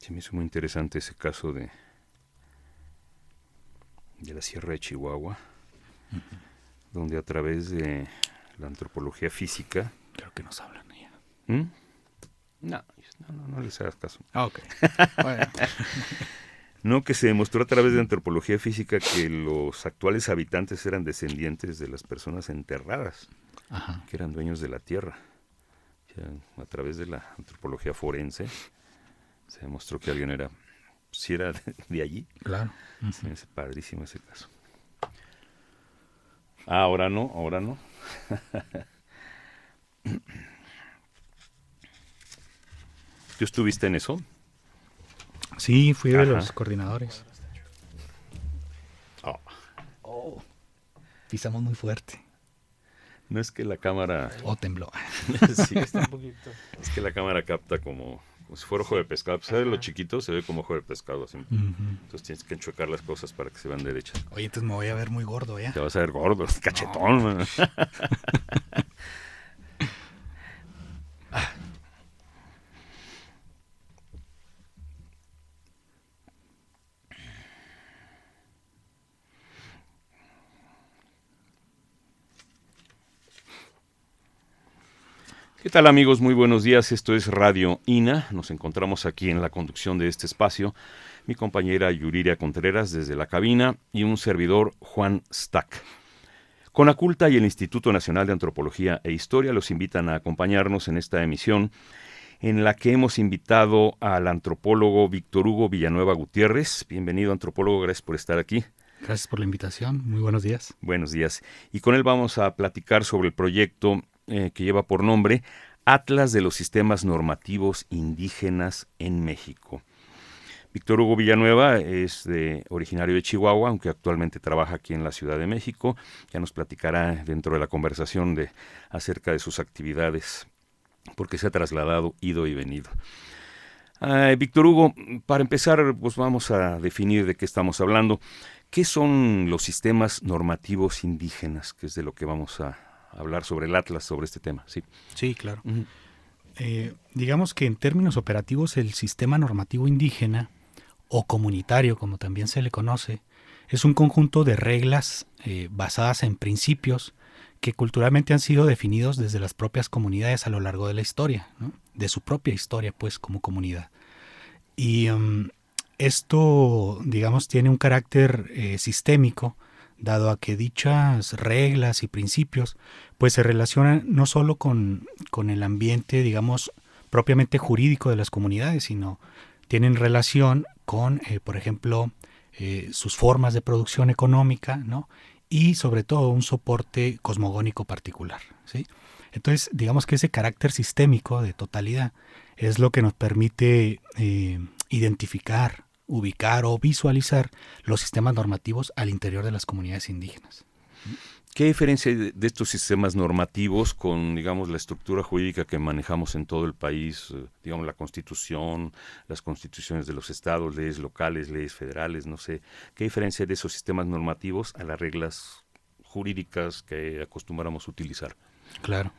Se me hizo muy interesante ese caso de la Sierra de Chihuahua, donde a través de la antropología física... Creo que nos hablan allá. No les hagas caso. Ok. Bueno. No, que se demostró a través de antropología física que los actuales habitantes eran descendientes de las personas enterradas, Ajá. que eran dueños de la tierra. O sea, a través de la antropología forense se demostró que alguien era, si era de allí. Claro. Se me hace padrísimo ese caso. Ahora no. ¿Tú estuviste en eso? Sí, fui de los coordinadores. Pisamos muy fuerte. No es que la cámara... tembló. Sí, está un poquito. Es que la cámara capta como si fuera ojo de pescado. Pues, ¿sabes? Lo chiquito se ve como ojo de pescado. Así. Entonces tienes que enchuecar las cosas para que se vean derechas. Oye, entonces me voy a ver muy gordo, ¿ya? Te vas a ver gordo, cachetón. No. ¿Qué tal, amigos? Muy buenos días. Esto es Radio INA. Nos encontramos aquí en la conducción de este espacio. Mi compañera Yuriria Contreras desde la cabina y un servidor, Juan Stack. Conaculta y el Instituto Nacional de Antropología e Historia los invitan a acompañarnos en esta emisión en la que hemos invitado al antropólogo Víctor Hugo Villanueva Gutiérrez. Bienvenido, antropólogo. Gracias por estar aquí. Gracias por la invitación. Muy buenos días. Buenos días. Y con él vamos a platicar sobre el proyecto que lleva por nombre Atlas de los Sistemas Normativos Indígenas en México. Víctor Hugo Villanueva es originario de Chihuahua, aunque actualmente trabaja aquí en la Ciudad de México. Ya nos platicará dentro de la conversación acerca de sus actividades, porque se ha trasladado, ido y venido. Víctor Hugo, para empezar, pues vamos a definir de qué estamos hablando. ¿Qué son los sistemas normativos indígenas? Que es de lo que vamos a hablar sobre el Atlas, sobre este tema. Sí, claro. Uh-huh. Digamos que en términos operativos el sistema normativo indígena o comunitario, como también se le conoce, es un conjunto de reglas basadas en principios que culturalmente han sido definidos desde las propias comunidades a lo largo de la historia, ¿no? De su propia historia, pues, como comunidad. Y esto, digamos, tiene un carácter sistémico, dado a que dichas reglas y principios pues se relacionan no solo con el ambiente, digamos, propiamente jurídico de las comunidades, sino tienen relación con, por ejemplo, sus formas de producción económica, ¿no? Y sobre todo un soporte cosmogónico particular, ¿sí? Entonces, digamos que ese carácter sistémico de totalidad es lo que nos permite identificar, ubicar o visualizar los sistemas normativos al interior de las comunidades indígenas. ¿Qué diferencia hay de estos sistemas normativos con, digamos, la estructura jurídica que manejamos en todo el país? Digamos, la Constitución, las constituciones de los estados, leyes locales, leyes federales, no sé. ¿Qué diferencia hay de esos sistemas normativos a las reglas jurídicas que acostumbramos utilizar? Claro.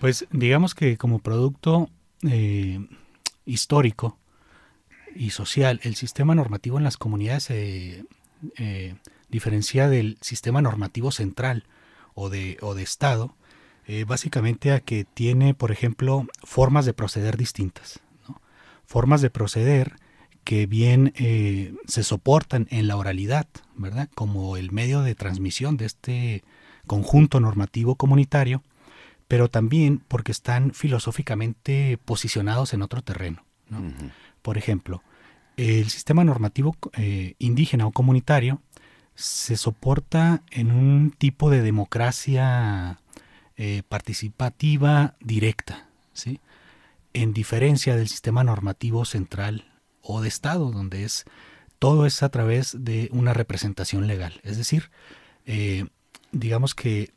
Pues digamos que como producto histórico y social, el sistema normativo en las comunidades se diferencia del sistema normativo central o de Estado, básicamente a que tiene, por ejemplo, formas de proceder distintas, ¿no? Formas de proceder que bien se soportan en la oralidad, ¿verdad? Como el medio de transmisión de este conjunto normativo comunitario, pero también porque están filosóficamente posicionados en otro terreno, ¿no? Uh-huh. Por ejemplo, el sistema normativo indígena o comunitario se soporta en un tipo de democracia participativa directa, ¿sí? En diferencia del sistema normativo central o de Estado, donde todo es a través de una representación legal. Es decir, digamos que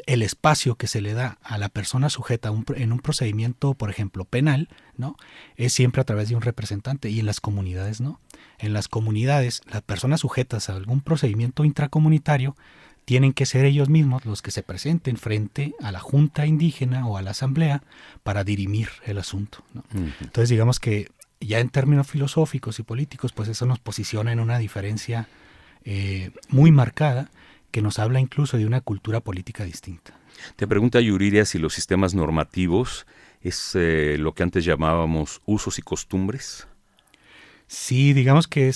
el espacio que se le da a la persona sujeta en un procedimiento, por ejemplo, penal, ¿no? Es siempre a través de un representante, y en las comunidades no. En las comunidades, las personas sujetas a algún procedimiento intracomunitario tienen que ser ellos mismos los que se presenten frente a la junta indígena o a la asamblea para dirimir el asunto, ¿no? Uh-huh. Entonces, digamos que ya en términos filosóficos y políticos, pues eso nos posiciona en una diferencia muy marcada que nos habla incluso de una cultura política distinta. Te pregunta Yuriria si los sistemas normativos es lo que antes llamábamos usos y costumbres. Sí, digamos que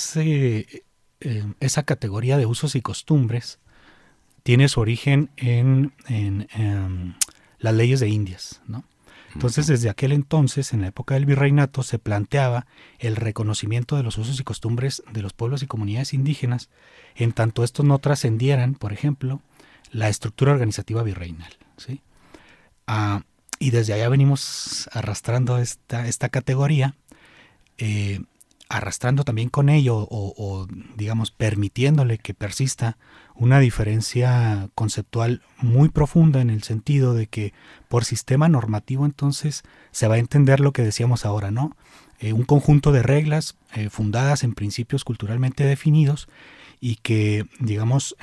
esa categoría de usos y costumbres tiene su origen en las leyes de Indias, ¿no? Entonces, desde aquel entonces, en la época del virreinato, se planteaba el reconocimiento de los usos y costumbres de los pueblos y comunidades indígenas, en tanto estos no trascendieran, por ejemplo, la estructura organizativa virreinal, ¿sí? Y desde allá venimos arrastrando esta categoría, arrastrando también con ello o digamos permitiéndole que persista una diferencia conceptual muy profunda en el sentido de que por sistema normativo entonces se va a entender lo que decíamos ahora, ¿no? Un conjunto de reglas fundadas en principios culturalmente definidos y que, digamos,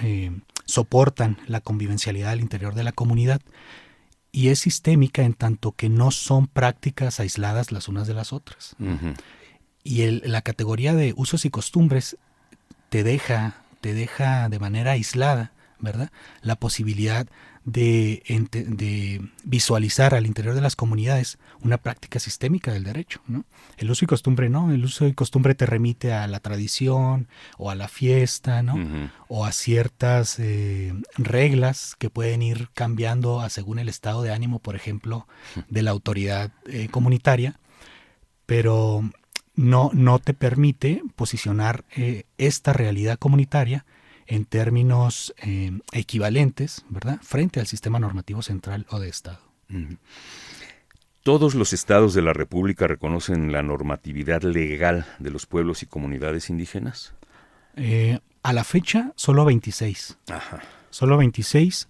soportan la convivencialidad al interior de la comunidad, y es sistémica en tanto que no son prácticas aisladas las unas de las otras. Uh-huh. Y la categoría de usos y costumbres te deja de manera aislada, ¿verdad?, la posibilidad de visualizar al interior de las comunidades una práctica sistémica del derecho, ¿no? El uso y costumbre no, el uso y costumbre te remite a la tradición o a la fiesta, ¿no? Uh-huh. O a ciertas reglas que pueden ir cambiando según el estado de ánimo, por ejemplo, de la autoridad comunitaria, pero no te permite posicionar esta realidad comunitaria en términos equivalentes, ¿verdad?, frente al sistema normativo central o de Estado. Uh-huh. ¿Todos los estados de la República reconocen la normatividad legal de los pueblos y comunidades indígenas? A la fecha, solo 26. Ajá. Solo 26,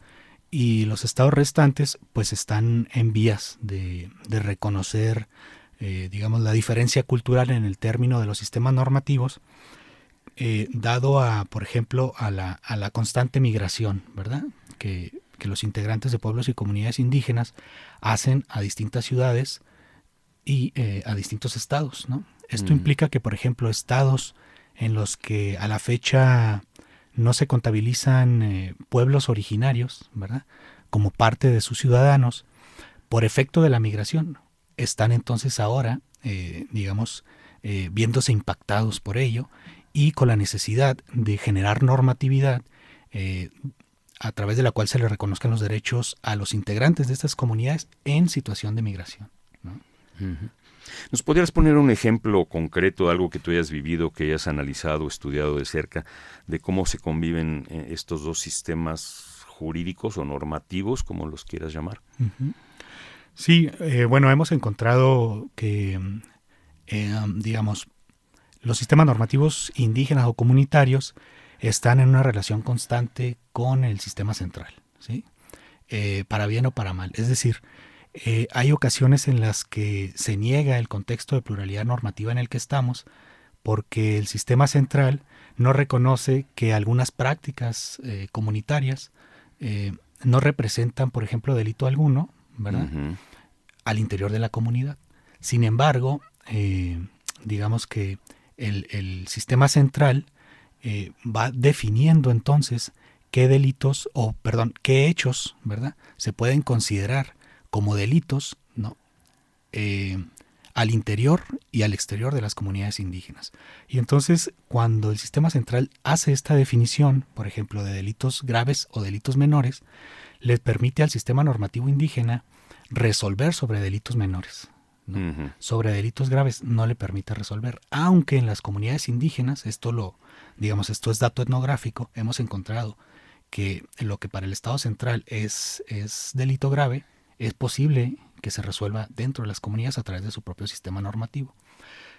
y los estados restantes pues están en vías de reconocer digamos, la diferencia cultural en el término de los sistemas normativos, dado por ejemplo, a la constante migración, ¿verdad?, que los integrantes de pueblos y comunidades indígenas hacen a distintas ciudades y a distintos estados, ¿no? Esto implica que, por ejemplo, estados en los que a la fecha no se contabilizan pueblos originarios, ¿verdad?, como parte de sus ciudadanos, por efecto de la migración, están entonces ahora, digamos, viéndose impactados por ello y con la necesidad de generar normatividad a través de la cual se le reconozcan los derechos a los integrantes de estas comunidades en situación de migración, ¿no? Uh-huh. ¿Nos podrías poner un ejemplo concreto de algo que tú hayas vivido, que hayas analizado, estudiado de cerca, de cómo se conviven estos dos sistemas jurídicos o normativos, como los quieras llamar? Uh-huh. Sí, bueno, hemos encontrado que, digamos, los sistemas normativos indígenas o comunitarios están en una relación constante con el sistema central, ¿sí? Para bien o para mal. Es decir, hay ocasiones en las que se niega el contexto de pluralidad normativa en el que estamos porque el sistema central no reconoce que algunas prácticas comunitarias no representan, por ejemplo, delito alguno, ¿verdad?, uh-huh, al interior de la comunidad. Sin embargo, digamos que el sistema central va definiendo entonces qué delitos, qué hechos, ¿verdad?, se pueden considerar como delitos, ¿no?, al interior y al exterior de las comunidades indígenas. Y entonces, cuando el sistema central hace esta definición, por ejemplo, de delitos graves o delitos menores, le permite al sistema normativo indígena resolver sobre delitos menores, ¿no? Uh-huh. Sobre delitos graves no le permite resolver, aunque en las comunidades indígenas, esto es dato etnográfico, hemos encontrado que lo que para el Estado central es delito grave, es posible que se resuelva dentro de las comunidades a través de su propio sistema normativo.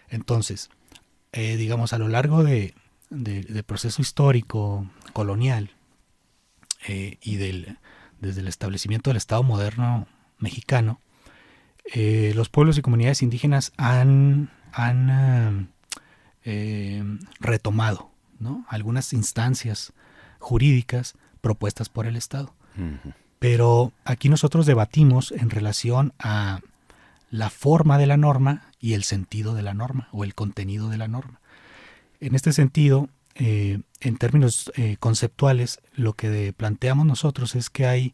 Entonces, digamos, a lo largo del proceso histórico colonial y desde el establecimiento del Estado moderno mexicano, los pueblos y comunidades indígenas han retomado, ¿no?, algunas instancias jurídicas propuestas por el Estado. Uh-huh. Pero aquí nosotros debatimos en relación a la forma de la norma y el sentido de la norma o el contenido de la norma. En este sentido, en términos conceptuales, lo que planteamos nosotros es que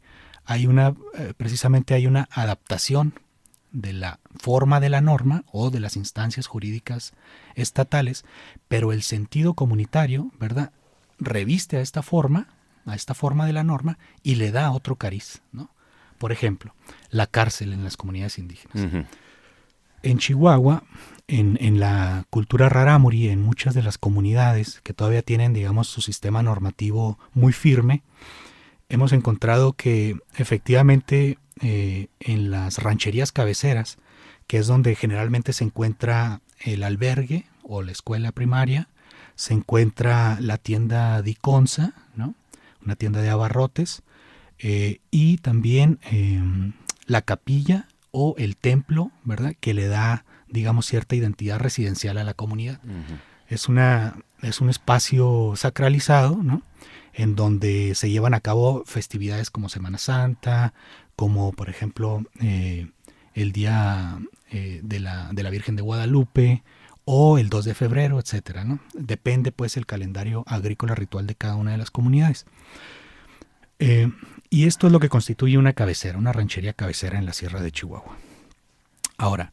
precisamente hay una adaptación de la forma de la norma o de las instancias jurídicas estatales, pero el sentido comunitario, ¿verdad?, reviste a esta forma de la norma y le da otro cariz, ¿no? Por ejemplo, la cárcel en las comunidades indígenas. Uh-huh. En Chihuahua, en la cultura rarámuri, en muchas de las comunidades que todavía tienen, digamos, su sistema normativo muy firme, hemos encontrado que efectivamente en las rancherías cabeceras, que es donde generalmente se encuentra el albergue o la escuela primaria, se encuentra la tienda Diconsa, ¿no?, una tienda de abarrotes, y también la capilla o el templo, ¿verdad?, que le da, digamos, cierta identidad residencial a la comunidad. Uh-huh. Es un espacio sacralizado, ¿no?, en donde se llevan a cabo festividades como Semana Santa, como por ejemplo el Día de la Virgen de Guadalupe o el 2 de febrero, etcétera, ¿no? Depende pues el calendario agrícola ritual de cada una de las comunidades. Y esto es lo que constituye una cabecera, una ranchería cabecera en la Sierra de Chihuahua. Ahora,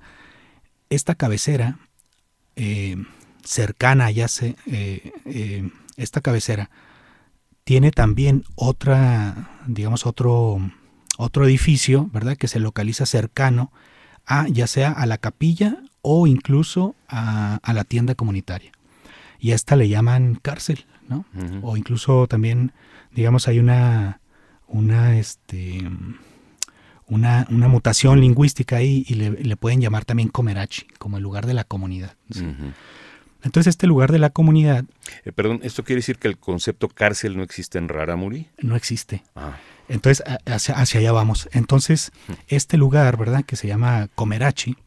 esta cabecera cercana, esta cabecera tiene también otro edificio, ¿verdad?, que se localiza cercano ya sea a la capilla o incluso a la tienda comunitaria. Y a esta le llaman cárcel, ¿no? Uh-huh. O incluso también, digamos, hay una mutación lingüística ahí y le pueden llamar también Comerachi, como el lugar de la comunidad, ¿sí? Uh-huh. Entonces este lugar de la comunidad... Perdón, ¿esto quiere decir que el concepto cárcel no existe en Rarámuri? No existe. Ah. Entonces hacia allá vamos. Entonces este lugar, ¿verdad?, que se llama Comerachi,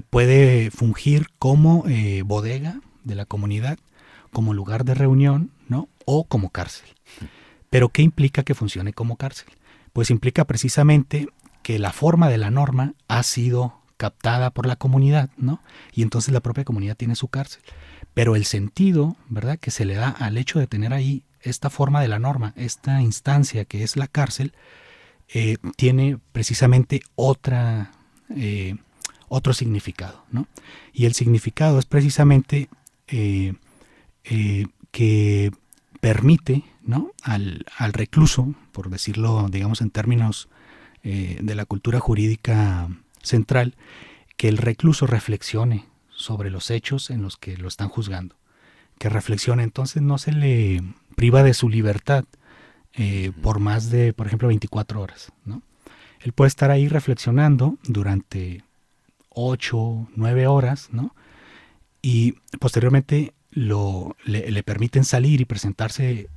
puede fungir como bodega de la comunidad, como lugar de reunión, ¿no?, o como cárcel. ¿Pero qué implica que funcione como cárcel? Pues implica precisamente que la forma de la norma ha sido captada por la comunidad, ¿no?, y entonces la propia comunidad tiene su cárcel. Pero el sentido, ¿verdad?, que se le da al hecho de tener ahí esta forma de la norma, esta instancia que es la cárcel, tiene precisamente otro significado, ¿no? Y el significado es precisamente que permite, ¿no?, al recluso, por decirlo, digamos, en términos de la cultura jurídica central, que el recluso reflexione sobre los hechos en los que lo están juzgando, que reflexione. Entonces no se le priva de su libertad por más de, por ejemplo, 24 horas, ¿no? Él puede estar ahí reflexionando durante 8, 9 horas, ¿no?, y posteriormente le permiten salir y presentarse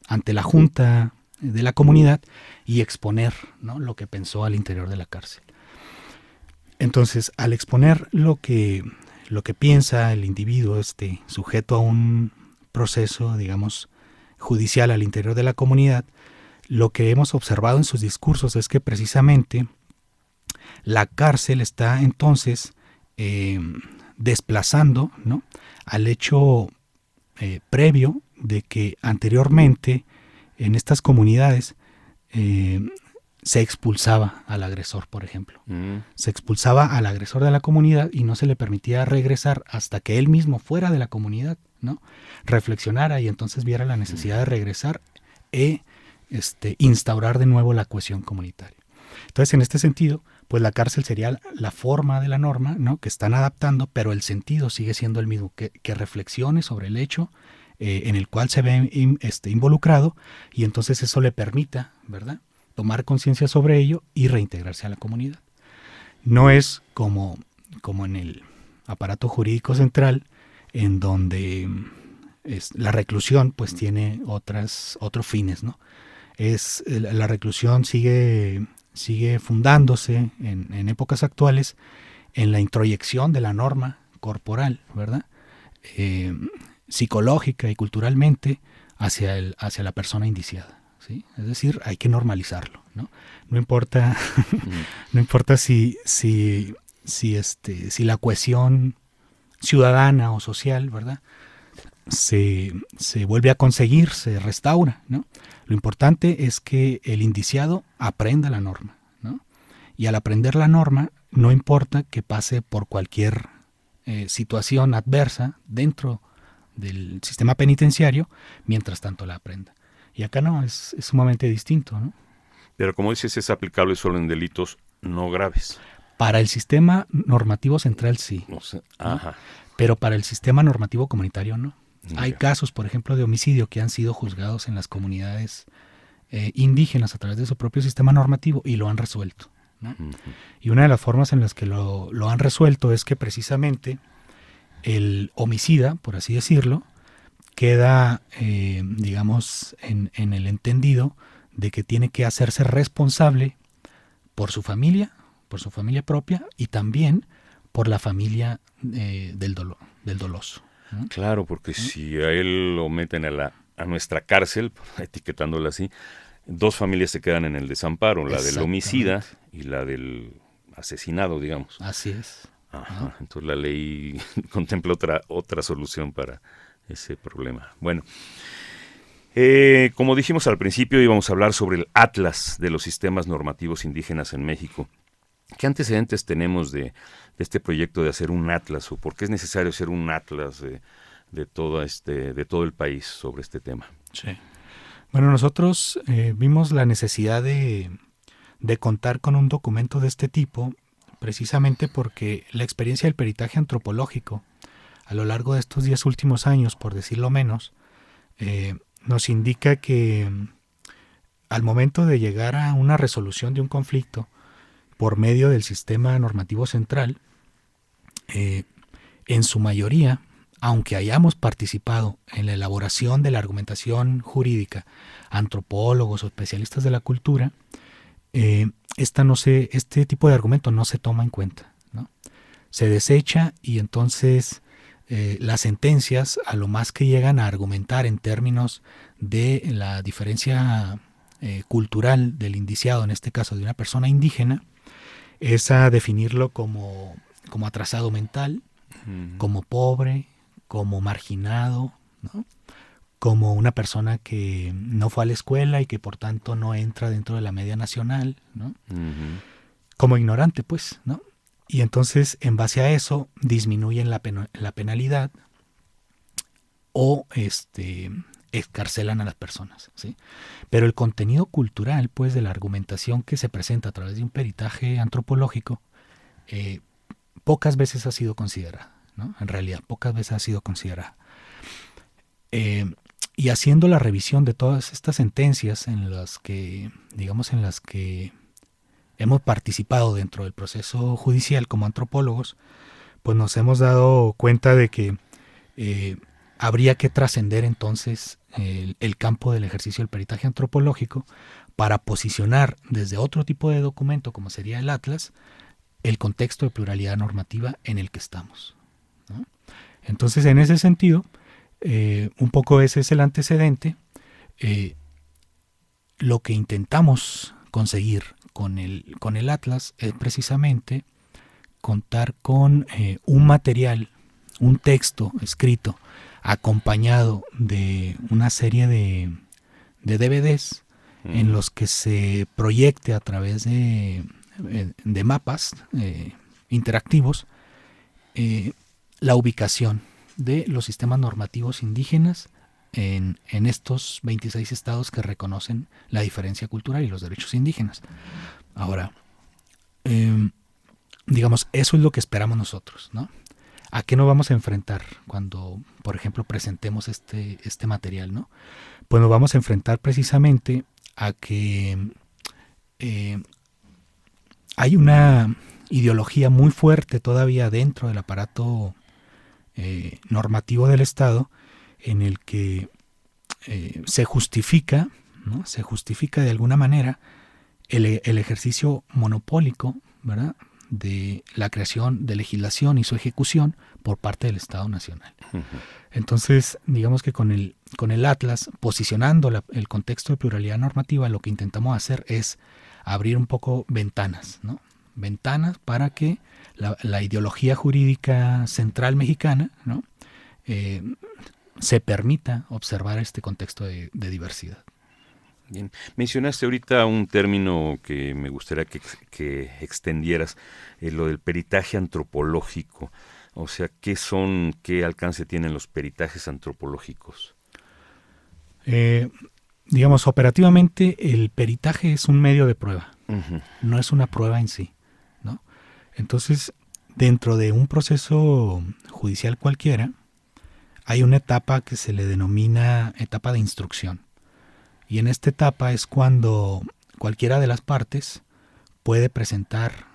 ante la junta de la comunidad y exponer, ¿no?, lo que pensó al interior de la cárcel. Entonces, al exponer lo que piensa el individuo, sujeto a un proceso, digamos, judicial al interior de la comunidad, lo que hemos observado en sus discursos es que precisamente la cárcel está entonces desplazando, ¿no?, al hecho previo de que anteriormente en estas comunidades se expulsaba al agresor, por ejemplo. Se expulsaba al agresor de la comunidad y no se le permitía regresar hasta que él mismo fuera de la comunidad, ¿no?, reflexionara y entonces viera la necesidad de regresar e instaurar de nuevo la cohesión comunitaria. Entonces, en este sentido, pues la cárcel sería la forma de la norma, ¿no?, que están adaptando, pero el sentido sigue siendo el mismo, que reflexione sobre el hecho en el cual se ve involucrado y entonces eso le permita, ¿verdad?, tomar conciencia sobre ello y reintegrarse a la comunidad. No es como en el aparato jurídico central, en donde la reclusión pues tiene otros fines, ¿no? La reclusión sigue fundándose en épocas actuales en la introyección de la norma corporal, ¿verdad?, psicológica y culturalmente hacia la persona indiciada, ¿sí? Es decir, hay que normalizarlo, ¿no? No importa si si la cohesión ciudadana o social, ¿verdad?, se vuelve a conseguir, se restaura, ¿no? Lo importante es que el indiciado aprenda la norma, ¿no? Y al aprender la norma, no importa que pase por cualquier situación adversa dentro del sistema penitenciario, mientras tanto la aprenda. Y acá no, es sumamente distinto, ¿no? Pero como dices, es aplicable solo en delitos no graves. Para el sistema normativo central sí. No sé. ¿no? Ajá. Pero para el sistema normativo comunitario no. Ya. Hay casos, por ejemplo, de homicidio que han sido juzgados en las comunidades indígenas a través de su propio sistema normativo y lo han resuelto, ¿no? Uh-huh. Y una de las formas en las que lo han resuelto es que precisamente el homicida, por así decirlo, queda, digamos, en el entendido de que tiene que hacerse responsable por su familia propia y también por la familia del doloso, ¿no? Claro, porque si a él lo meten a nuestra cárcel, etiquetándola así, dos familias se quedan en el desamparo, la del homicida y la del asesinado, digamos. Así es. Ajá, ¿no? entonces la ley contempla otra solución para ese problema. Bueno, como dijimos al principio, íbamos a hablar sobre el Atlas de los sistemas normativos indígenas en México. ¿Qué antecedentes tenemos de este proyecto de hacer un atlas, o por qué es necesario hacer un atlas de todo el país sobre este tema? Sí. Bueno, nosotros vimos la necesidad de contar con un documento de este tipo, precisamente porque la experiencia del peritaje antropológico a lo largo de estos 10 últimos años, por decirlo menos, nos indica que al momento de llegar a una resolución de un conflicto por medio del sistema normativo central, en su mayoría, aunque hayamos participado en la elaboración de la argumentación jurídica, antropólogos o especialistas de la cultura, este tipo de argumento no se toma en cuenta, ¿no? Se desecha y entonces las sentencias, a lo más que llegan a argumentar en términos de la diferencia cultural del indiciado, en este caso de una persona indígena, es a definirlo como atrasado mental, como pobre, como marginado, ¿no? Como una persona que no fue a la escuela y que por tanto no entra dentro de la media nacional, ¿no? Como ignorante, pues, ¿no? Y entonces, en base a eso, disminuyen la penalidad o excarcelan a las personas, ¿sí? Pero el contenido cultural, pues, de la argumentación que se presenta a través de un peritaje antropológico, pocas veces ha sido considerada, ¿no? En realidad, pocas veces ha sido considerada. Y haciendo la revisión de todas estas sentencias en las que hemos participado dentro del proceso judicial como antropólogos, pues nos hemos dado cuenta de que habría que trascender entonces el campo del ejercicio del peritaje antropológico para posicionar desde otro tipo de documento, como sería el Atlas, el contexto de pluralidad normativa en el que estamos, ¿no? Entonces, en ese sentido, un poco ese es el antecedente. Lo que intentamos conseguir con el Atlas es precisamente contar con un material, un texto escrito acompañado de una serie de DVDs en los que se proyecte a través de mapas interactivos la ubicación de los sistemas normativos indígenas en estos 26 estados que reconocen la diferencia cultural y los derechos indígenas. Ahora, digamos, eso es lo que esperamos nosotros, ¿no? ¿A qué nos vamos a enfrentar cuando, por ejemplo, presentemos este material, ¿no? Pues nos vamos a enfrentar precisamente a que hay una ideología muy fuerte todavía dentro del aparato normativo del Estado en el que se justifica, ¿no? Se justifica de alguna manera el ejercicio monopólico, ¿verdad?, de la creación de legislación y su ejecución por parte del Estado Nacional. Entonces, digamos que con el Atlas, posicionando el contexto de pluralidad normativa, lo que intentamos hacer es abrir un poco ventanas, ¿no?, ventanas para que la ideología jurídica central mexicana, ¿no? Se permita observar este contexto de diversidad. Bien. Mencionaste ahorita un término que me gustaría que extendieras, lo del peritaje antropológico. O sea, qué alcance tienen los peritajes antropológicos? Digamos, operativamente el peritaje es un medio de prueba, Uh-huh. no es una prueba en sí, ¿no? Entonces, dentro de un proceso judicial cualquiera, hay una etapa que se le denomina etapa de instrucción. Y en esta etapa es cuando cualquiera de las partes puede presentar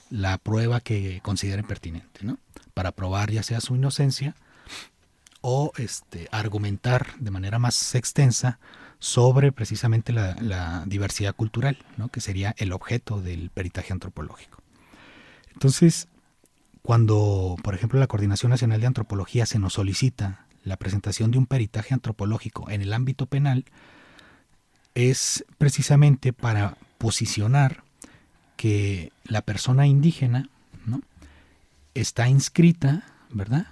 la prueba que considere pertinente, ¿no? Para probar ya sea su inocencia o argumentar de manera más extensa sobre precisamente la diversidad cultural, ¿no? Que sería el objeto del peritaje antropológico. Entonces, cuando, por ejemplo, la Coordinación Nacional de Antropología se nos solicita la presentación de un peritaje antropológico en el ámbito penal, es precisamente para posicionar que la persona indígena, ¿no? Está inscrita, ¿verdad?,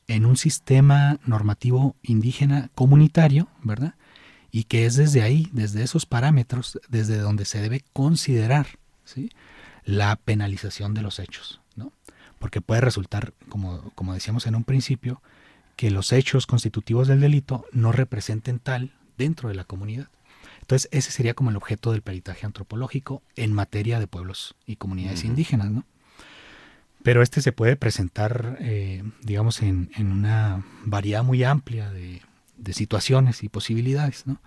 en un sistema normativo indígena comunitario, ¿verdad?, y que es desde ahí, desde esos parámetros, desde donde se debe considerar, ¿sí?, la penalización de los hechos, ¿no? Porque puede resultar, como decíamos en un principio, que los hechos constitutivos del delito no representen tal dentro de la comunidad. Entonces, ese sería como el objeto del peritaje antropológico en materia de pueblos y comunidades indígenas, ¿no? Pero se puede presentar, digamos, en una variedad muy amplia de situaciones y posibilidades, ¿no?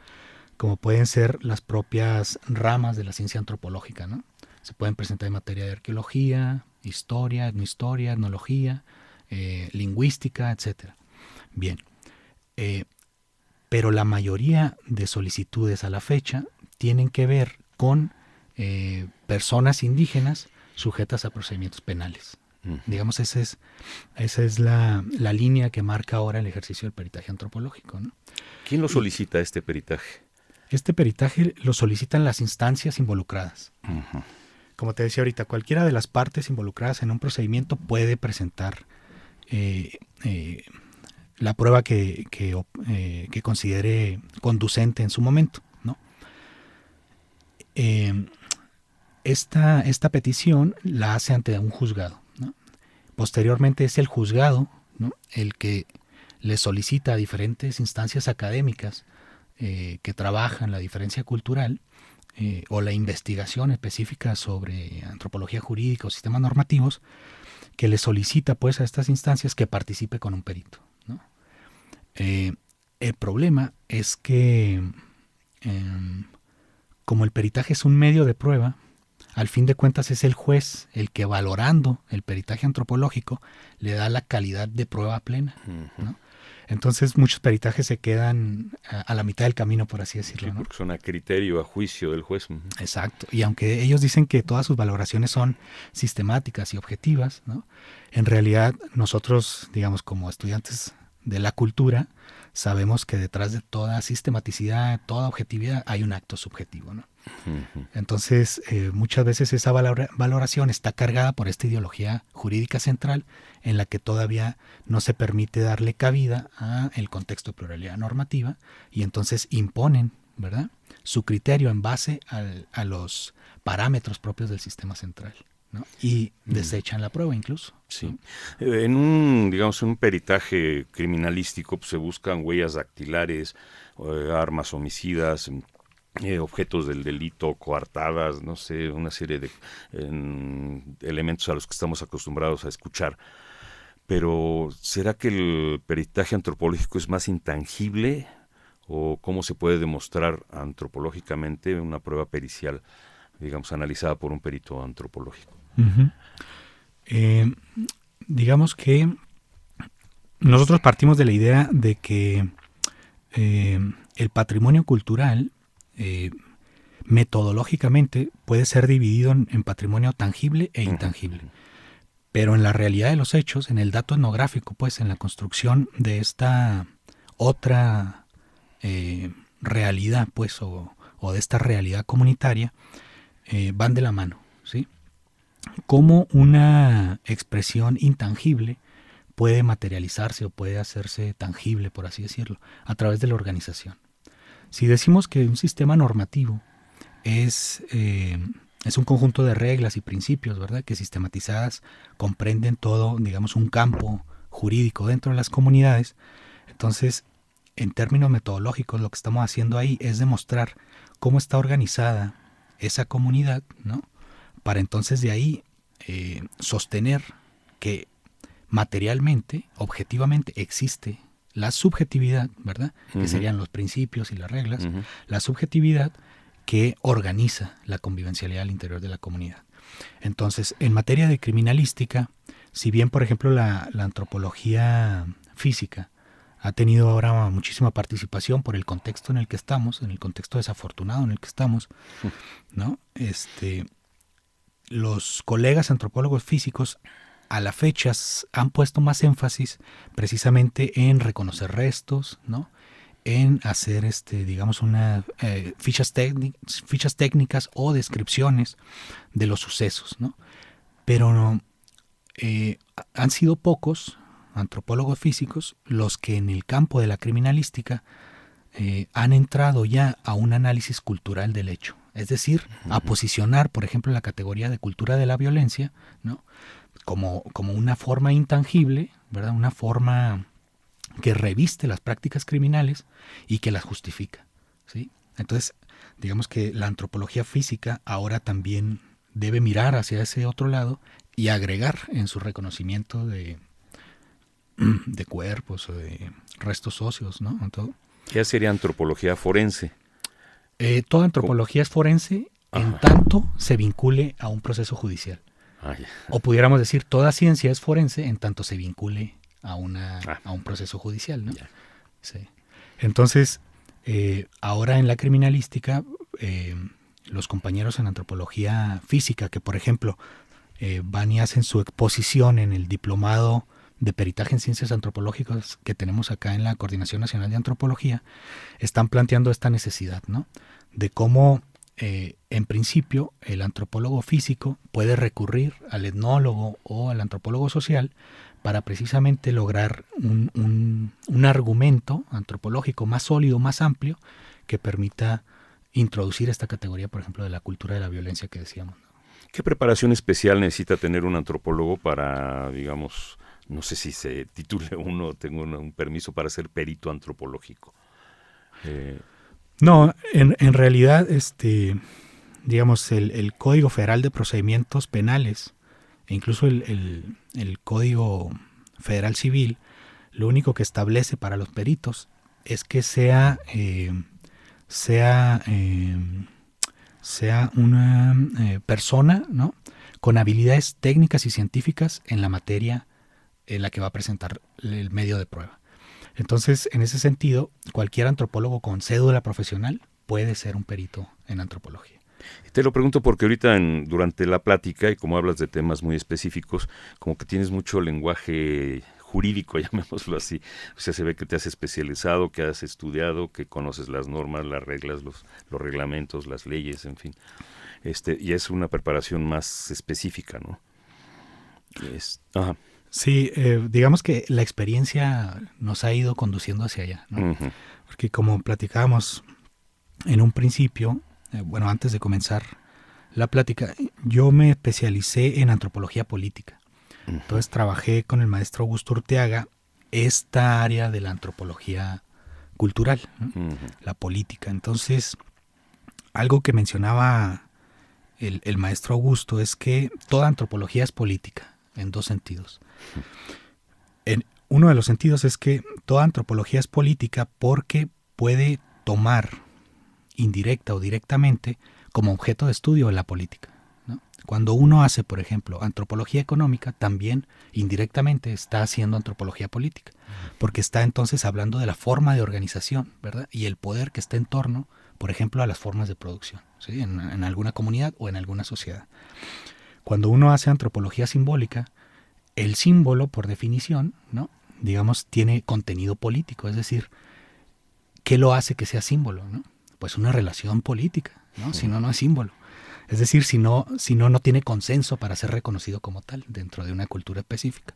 Como pueden ser las propias ramas de la ciencia antropológica, ¿no? Se pueden presentar en materia de arqueología, historia, etnohistoria, etnología, lingüística, etcétera. Bien, pero la mayoría de solicitudes a la fecha tienen que ver con personas indígenas sujetas a procedimientos penales. Digamos, esa es la línea que marca ahora el ejercicio del peritaje antropológico, ¿no? ¿Quién lo solicita este peritaje? Este peritaje lo solicitan las instancias involucradas. Uh-huh. Como te decía ahorita, cualquiera de las partes involucradas en un procedimiento puede presentar la prueba que considere conducente en su momento, ¿no? Esta petición la hace ante un juzgado, ¿no? Posteriormente es el juzgado, ¿no?, el que le solicita a diferentes instancias académicas que trabajan la diferencia cultural o la investigación específica sobre antropología jurídica o sistemas normativos, que le solicita pues a estas instancias que participe con un perito, ¿no? El problema es que como el peritaje es un medio de prueba, al fin de cuentas es el juez el que, valorando el peritaje antropológico, le da la calidad de prueba plena, ¿no? Entonces muchos peritajes se quedan a la mitad del camino, por así decirlo, Sí, ¿no? porque son a criterio, a juicio del juez. Exacto. Y aunque ellos dicen que todas sus valoraciones son sistemáticas y objetivas, ¿no?, en realidad nosotros, digamos, como estudiantes de la cultura, sabemos que detrás de toda sistematicidad, toda objetividad, hay un acto subjetivo, ¿no? Uh-huh. Entonces, muchas veces esa valoración está cargada por esta ideología jurídica central en la que todavía no se permite darle cabida a el contexto de pluralidad normativa, y entonces imponen, ¿verdad?, su criterio en base a los parámetros propios del sistema central, ¿no? Y desechan la prueba incluso. Sí. ¿No? En un peritaje criminalístico pues, se buscan huellas dactilares, armas homicidas, objetos del delito, coartadas, no sé, una serie de elementos a los que estamos acostumbrados a escuchar. Pero ¿será que el peritaje antropológico es más intangible? ¿O cómo se puede demostrar antropológicamente una prueba pericial, digamos, analizada por un perito antropológico? Uh-huh. Digamos que nosotros partimos de la idea de que el patrimonio cultural metodológicamente puede ser dividido en patrimonio tangible e intangible. Uh-huh. Pero en la realidad de los hechos, en el dato etnográfico, pues en la construcción de esta otra realidad, pues, o de esta realidad comunitaria, van de la mano, ¿sí? cómo una expresión intangible puede materializarse o puede hacerse tangible, por así decirlo, a través de la organización. Si decimos que un sistema normativo es un conjunto de reglas y principios, ¿verdad?, que sistematizadas comprenden todo, digamos, un campo jurídico dentro de las comunidades, entonces, en términos metodológicos, lo que estamos haciendo ahí es demostrar cómo está organizada esa comunidad, ¿no?, para entonces de ahí sostener que materialmente, objetivamente, existe la subjetividad, ¿verdad?, que serían los principios y las reglas, la subjetividad que organiza la convivencialidad al interior de la comunidad. Entonces, en materia de criminalística, si bien, por ejemplo, la antropología física ha tenido ahora muchísima participación por el contexto en el que estamos, en el contexto desafortunado en el que estamos, ¿no? Los colegas antropólogos físicos a la fecha han puesto más énfasis precisamente en reconocer restos, ¿no?, en hacer, digamos, fichas técnicas o descripciones de los sucesos, ¿no? Pero no, han sido pocos antropólogos físicos los que en el campo de la criminalística han entrado ya a un análisis cultural del hecho, es decir, a posicionar, por ejemplo, la categoría de cultura de la violencia, ¿no?, como una forma intangible, ¿verdad?, una forma que reviste las prácticas criminales y que las justifica, ¿sí? Entonces, digamos que la antropología física ahora también debe mirar hacia ese otro lado y agregar en su reconocimiento de cuerpos o de restos óseos, ¿no? Todo. ¿Qué sería antropología forense? Toda antropología es forense en tanto se vincule a un proceso judicial. O pudiéramos decir, toda ciencia es forense en tanto se vincule a un proceso judicial, ¿no? Sí. Entonces, ahora en la criminalística, los compañeros en antropología física, que por ejemplo van y hacen su exposición en el diplomado de peritaje en ciencias antropológicas que tenemos acá en la Coordinación Nacional de Antropología, están planteando esta necesidad, ¿no?, de cómo en principio el antropólogo físico puede recurrir al etnólogo o al antropólogo social para precisamente lograr un argumento antropológico más sólido, más amplio, que permita introducir esta categoría, por ejemplo, de la cultura de la violencia que decíamos, ¿no? ¿Qué preparación especial necesita tener un antropólogo para, digamos, no sé si se titule uno, tengo un permiso para ser perito antropológico? No, en realidad, digamos, el Código Federal de Procedimientos Penales, e incluso el Código Federal Civil, lo único que establece para los peritos es que sea una persona, ¿no?, con habilidades técnicas y científicas en la materia en la que va a presentar el medio de prueba. Entonces, en ese sentido, cualquier antropólogo con cédula profesional puede ser un perito en antropología. Te lo pregunto porque ahorita durante la plática, y como hablas de temas muy específicos, como que tienes mucho lenguaje jurídico, llamémoslo así. O sea, se ve que te has especializado, que has estudiado, que conoces las normas, las reglas, los reglamentos, las leyes, en fin. Y es una preparación más específica, ¿no? Sí, digamos que la experiencia nos ha ido conduciendo hacia allá, ¿no? Porque como platicábamos en un principio, antes de comenzar la plática, yo me especialicé en antropología política. Entonces trabajé con el maestro Augusto Urteaga esta área de la antropología cultural, ¿no?, la política. Entonces, algo que mencionaba el maestro Augusto es que toda antropología es política, en dos sentidos. Uno de los sentidos es que toda antropología es política porque puede tomar indirecta o directamente como objeto de estudio la política, ¿no? Cuando uno hace, por ejemplo, antropología económica, también indirectamente está haciendo antropología política, porque está entonces hablando de la forma de organización, ¿verdad?, y el poder que está en torno, por ejemplo, a las formas de producción, ¿sí?, en alguna comunidad o en alguna sociedad. Cuando uno hace antropología simbólica, el símbolo, por definición, ¿no?, digamos, tiene contenido político, es decir, ¿qué lo hace que sea símbolo, no? Pues una relación política, ¿no? Si no, no es símbolo. Es decir, no tiene consenso para ser reconocido como tal dentro de una cultura específica.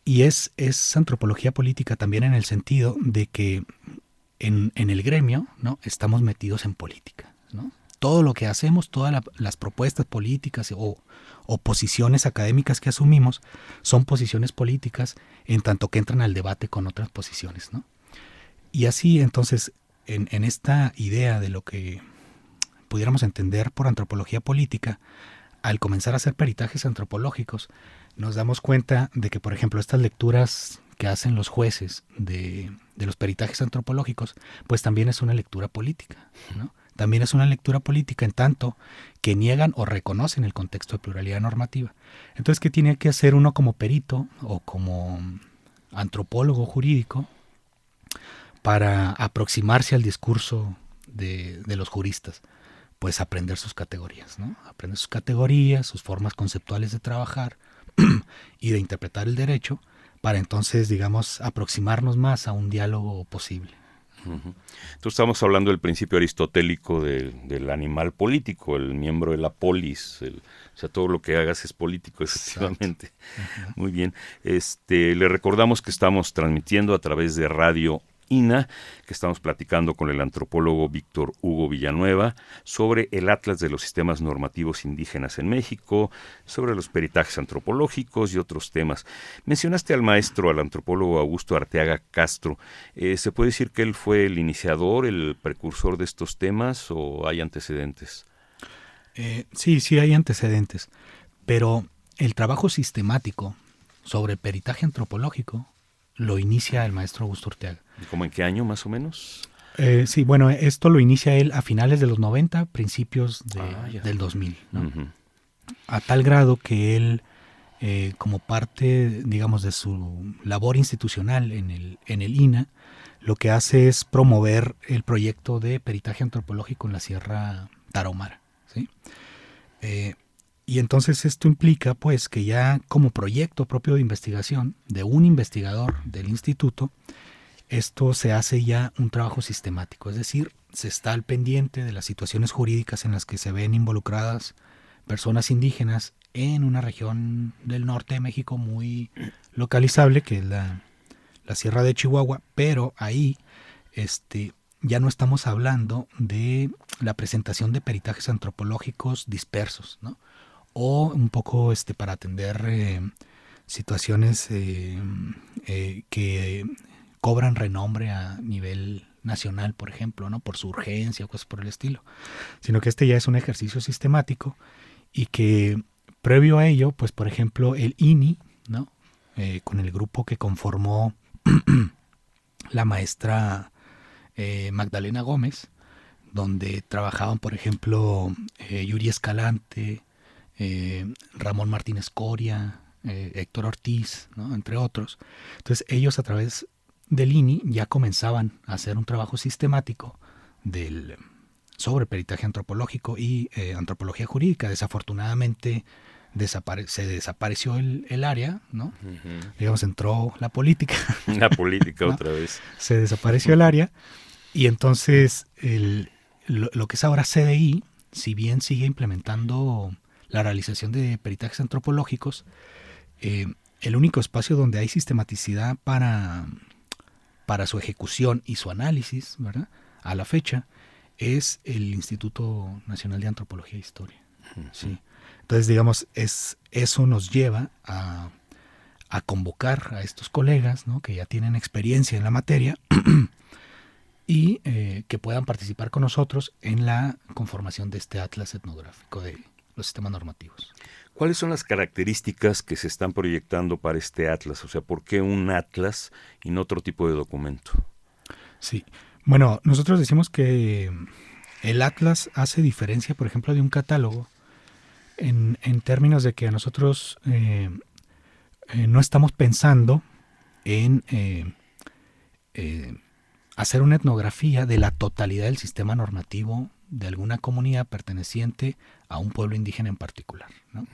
Y es antropología política también en el sentido de que en el gremio, ¿no?, estamos metidos en política, ¿no? Todo lo que hacemos, todas las propuestas políticas o posiciones académicas que asumimos son posiciones políticas en tanto que entran al debate con otras posiciones, ¿no? Y así, entonces, en esta idea de lo que pudiéramos entender por antropología política, al comenzar a hacer peritajes antropológicos, nos damos cuenta de que, por ejemplo, estas lecturas que hacen los jueces de los peritajes antropológicos, pues también es una lectura política, ¿no? También es una lectura política en tanto que niegan o reconocen el contexto de pluralidad normativa. Entonces, ¿qué tiene que hacer uno como perito o como antropólogo jurídico para aproximarse al discurso de los juristas? Pues aprender sus categorías, ¿no? Aprender sus categorías, sus formas conceptuales de trabajar y de interpretar el derecho para entonces, digamos, aproximarnos más a un diálogo posible. Uh-huh. Entonces estamos hablando del principio aristotélico del animal político, el miembro de la polis, o sea, todo lo que hagas es político, efectivamente. Uh-huh. Muy bien. Le recordamos que estamos transmitiendo a través de Radio INA, que estamos platicando con el antropólogo Víctor Hugo Villanueva sobre el Atlas de los Sistemas Normativos Indígenas en México, sobre los peritajes antropológicos y otros temas. Mencionaste al maestro, al antropólogo Augusto Arteaga Castro. ¿Se puede decir que él fue el iniciador, el precursor de estos temas o hay antecedentes? Sí hay antecedentes, pero el trabajo sistemático sobre peritaje antropológico lo inicia el maestro Augusto Arteaga. ¿Cómo en qué año más o menos? Sí, bueno, esto lo inicia él a finales de los 90, principios del 2000, ¿no? Uh-huh. A tal grado que él, como parte, digamos, de su labor institucional en el INA, lo que hace es promover el proyecto de peritaje antropológico en la Sierra Tarahumara, ¿sí? Y entonces esto implica, pues, que ya como proyecto propio de investigación de un investigador del instituto, esto se hace ya un trabajo sistemático, es decir, se está al pendiente de las situaciones jurídicas en las que se ven involucradas personas indígenas en una región del norte de México muy localizable, que es la Sierra de Chihuahua, pero ahí ya no estamos hablando de la presentación de peritajes antropológicos dispersos, ¿no? O un poco para atender situaciones que cobran renombre a nivel nacional, por ejemplo, ¿no?, por su urgencia o cosas por el estilo, sino que ya es un ejercicio sistemático y que previo a ello, pues por ejemplo el INI, ¿no?, con el grupo que conformó la maestra Magdalena Gómez, donde trabajaban, por ejemplo, Yuri Escalante, Ramón Martínez Coria, Héctor Ortiz, ¿no?, entre otros. Entonces ellos a través del INI ya comenzaban a hacer un trabajo sistemático sobre peritaje antropológico y antropología jurídica. Desafortunadamente se desapareció el área, ¿no? Uh-huh. Digamos, entró la política. La política, ¿no?, otra vez. Se desapareció el área y entonces lo que es ahora CDI, si bien sigue implementando la realización de peritajes antropológicos, el único espacio donde hay sistematicidad para su ejecución y su análisis, ¿verdad?, a la fecha, es el Instituto Nacional de Antropología e Historia. Uh-huh. Sí. Entonces, digamos, eso nos lleva a convocar a estos colegas, ¿no?, que ya tienen experiencia en la materia y que puedan participar con nosotros en la conformación de este atlas etnográfico de los sistemas normativos. ¿Cuáles son las características que se están proyectando para este atlas? O sea, ¿por qué un atlas y no otro tipo de documento? Sí, bueno, nosotros decimos que el atlas hace diferencia, por ejemplo, de un catálogo en términos de que a nosotros no estamos pensando en hacer una etnografía de la totalidad del sistema normativo de alguna comunidad perteneciente a un pueblo indígena en particular, ¿no?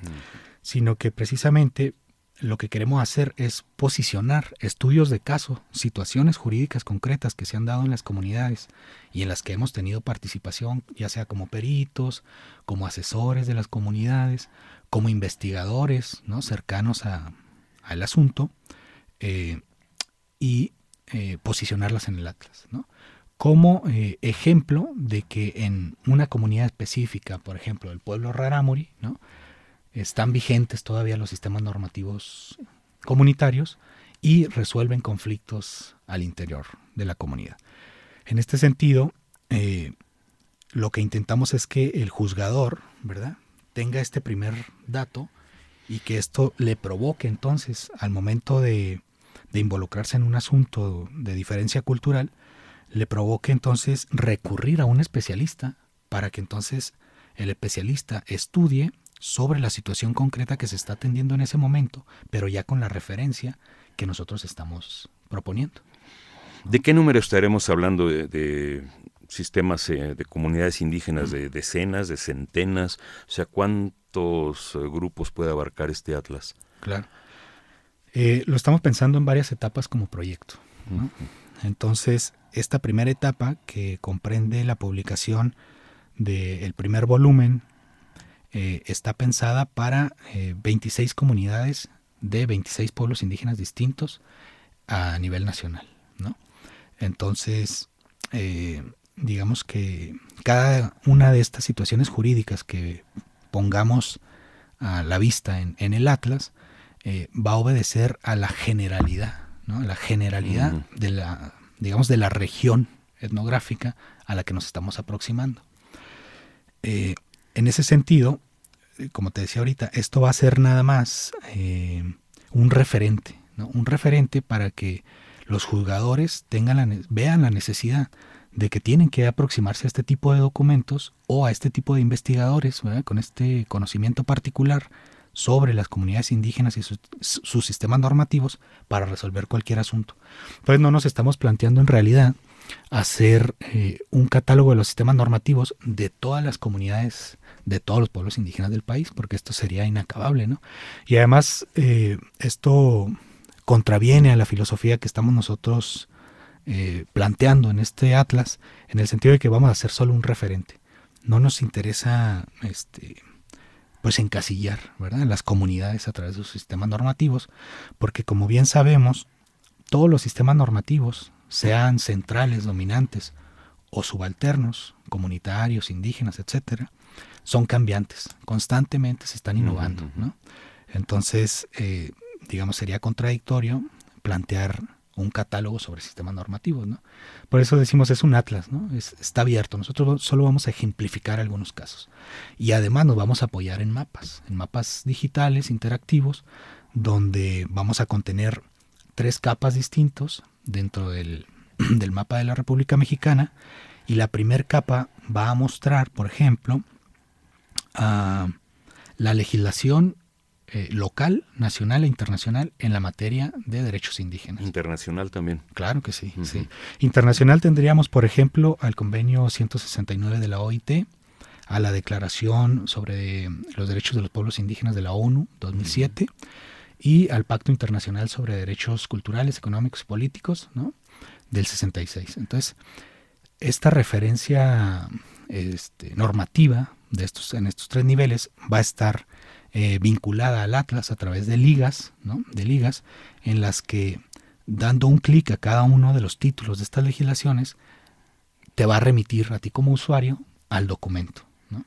Sino que precisamente lo que queremos hacer es posicionar estudios de caso, situaciones jurídicas concretas que se han dado en las comunidades y en las que hemos tenido participación, ya sea como peritos, como asesores de las comunidades, como investigadores, ¿no?, cercanos al asunto, y posicionarlas en el Atlas, ¿no?, como ejemplo de que en una comunidad específica, por ejemplo, el pueblo rarámuri, ¿no?, están vigentes todavía los sistemas normativos comunitarios y resuelven conflictos al interior de la comunidad. En este sentido, lo que intentamos es que el juzgador, ¿verdad?, tenga este primer dato y que esto le provoque entonces, al momento de involucrarse en un asunto de diferencia cultural, le provoque entonces recurrir a un especialista para que entonces el especialista estudie sobre la situación concreta que se está atendiendo en ese momento, pero ya con la referencia que nosotros estamos proponiendo. ¿De qué número estaremos hablando de sistemas de comunidades indígenas? ¿De decenas, de centenas? O sea, ¿cuántos grupos puede abarcar este atlas? Claro. Lo estamos pensando en varias etapas como proyecto, ¿no? Entonces, esta primera etapa, que comprende la publicación del primer volumen, está pensada para 26 comunidades de 26 pueblos indígenas distintos a nivel nacional, ¿no? Entonces, digamos que cada una de estas situaciones jurídicas que pongamos a la vista en el Atlas va a obedecer a la generalidad, ¿no?, a la generalidad de la, digamos, de la región etnográfica a la que nos estamos aproximando. En ese sentido, como te decía ahorita, esto va a ser nada más un referente, ¿no?, un referente para que los juzgadores vean la necesidad de que tienen que aproximarse a este tipo de documentos o a este tipo de investigadores, ¿verdad?, con este conocimiento particular sobre las comunidades indígenas y sus sistemas normativos para resolver cualquier asunto. Entonces no nos estamos planteando en realidad hacer un catálogo de los sistemas normativos de todas las comunidades, de todos los pueblos indígenas del país, porque esto sería inacabable, ¿no? Y además esto contraviene a la filosofía que estamos nosotros planteando en este atlas, en el sentido de que vamos a ser solo un referente. No nos interesa pues encasillar, ¿verdad?, las comunidades a través de sus sistemas normativos, porque como bien sabemos, todos los sistemas normativos, sean centrales, dominantes o subalternos, comunitarios, indígenas, etcétera, son cambiantes, constantemente se están innovando, ¿no? Entonces, digamos, sería contradictorio plantear un catálogo sobre sistemas normativos, ¿no? Por eso decimos es un atlas, ¿no? Está abierto. Nosotros solo vamos a ejemplificar algunos casos. Y además nos vamos a apoyar en mapas digitales, interactivos, donde vamos a contener 3 capas distintos dentro del mapa de la República Mexicana. Y la primera capa va a mostrar, por ejemplo, la legislación local, nacional e internacional en la materia de derechos indígenas. Internacional también. Claro que sí, sí. Internacional tendríamos, por ejemplo, al convenio 169 de la OIT, a la Declaración sobre los Derechos de los Pueblos Indígenas de la ONU, 2007, y al Pacto Internacional sobre Derechos Culturales, Económicos y Políticos, ¿no?, del 66. Entonces, esta referencia normativa en estos 3 niveles va a estar vinculada al Atlas a través de ligas, ¿no?, de ligas en las que, dando un clic a cada uno de los títulos de estas legislaciones, te va a remitir a ti como usuario al documento, ¿no?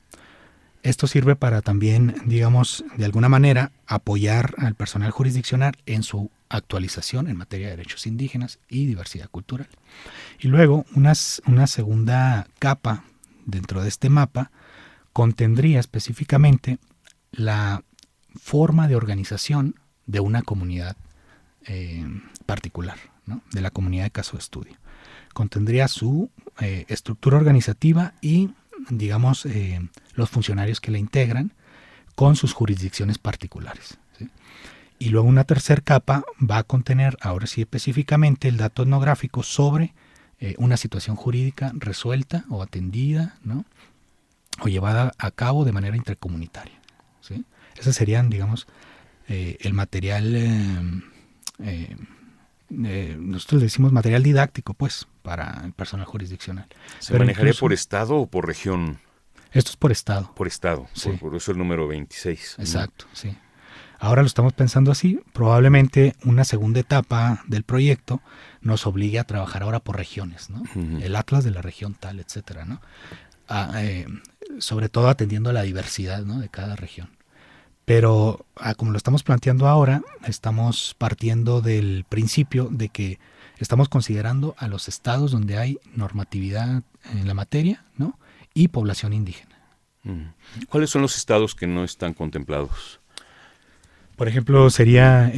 Esto sirve para también, digamos, de alguna manera apoyar al personal jurisdiccional en su actualización en materia de derechos indígenas y diversidad cultural. Y luego una segunda capa dentro de este mapa contendría específicamente la forma de organización de una comunidad particular, ¿no?, de la comunidad de caso de estudio. Contendría su estructura organizativa y, digamos, los funcionarios que la integran con sus jurisdicciones particulares, ¿sí? Y luego una tercera capa va a contener, ahora sí específicamente, el dato etnográfico sobre una situación jurídica resuelta o atendida, ¿no?, o llevada a cabo de manera intercomunitaria, ¿sí? Esas serían, digamos, el material, nosotros le decimos material didáctico, pues, para el personal jurisdiccional. ¿Se manejaría incluso por estado o por región? Esto es por estado. Por estado, sí. por eso el número 26. Exacto, sí. Ahora lo estamos pensando así. Probablemente una segunda etapa del proyecto nos obligue a trabajar ahora por regiones, ¿no? El atlas de la región tal, etcétera, ¿no? Sobre todo atendiendo a la diversidad, ¿no?, de cada región. Pero como lo estamos planteando ahora, estamos partiendo del principio de que estamos considerando a los estados donde hay normatividad en la materia, ¿no?, y población indígena. ¿Cuáles son los estados que no están contemplados? Por ejemplo, sería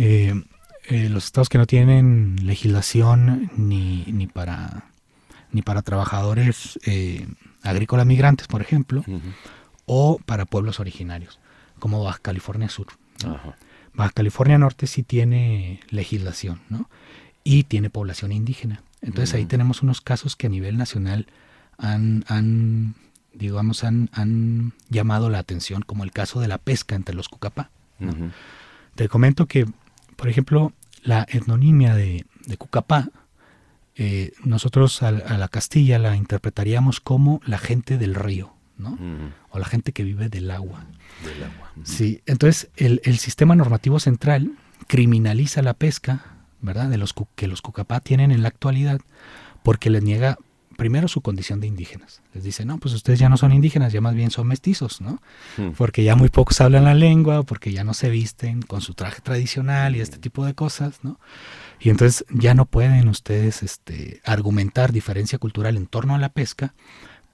los estados que no tienen legislación ni para trabajadores agrícolas migrantes, por ejemplo, o para pueblos originarios, como Baja California Sur, ¿no? Baja California Norte sí tiene legislación, ¿no?, y tiene población indígena. Entonces ahí tenemos unos casos que a nivel nacional han llamado la atención, como el caso de la pesca entre los Cucapá, ¿no? Te comento que, por ejemplo, la etnonimia de Cucapá, nosotros a la Castilla la interpretaríamos como la gente del río, ¿no? O la gente que vive del agua. Del agua. Sí, entonces el sistema normativo central criminaliza la pesca, ¿verdad?, que los Cucapá tienen en la actualidad, porque les niega primero su condición de indígenas. Les dice, no, pues ustedes ya no son indígenas, ya más bien son mestizos, ¿no? Porque ya muy pocos hablan la lengua, porque ya no se visten con su traje tradicional y este tipo de cosas, ¿no? Y entonces ya no pueden ustedes argumentar diferencia cultural en torno a la pesca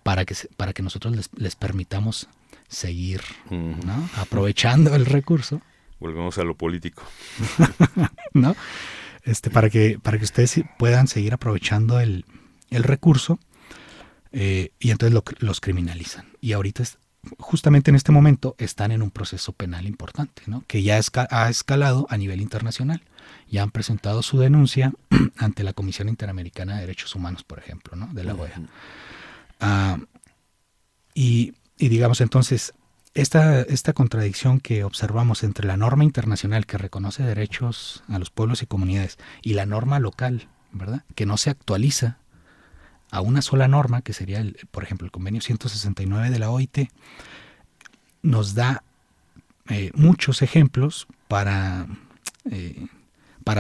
para que nosotros les permitamos seguir, ¿no?, aprovechando el recurso. Volvemos a lo político. ¿No? Para que ustedes puedan seguir aprovechando el recurso, y entonces los criminalizan. Y ahorita, justamente en este momento, están en un proceso penal importante, ¿no?, que ya ha escalado a nivel internacional. Ya han presentado su denuncia ante la Comisión Interamericana de Derechos Humanos, por ejemplo, ¿no?, de la OEA. Y digamos entonces, esta contradicción que observamos entre la norma internacional que reconoce derechos a los pueblos y comunidades y la norma local, ¿verdad?, que no se actualiza a una sola norma, que sería, por ejemplo, el convenio 169 de la OIT, nos da muchos ejemplos para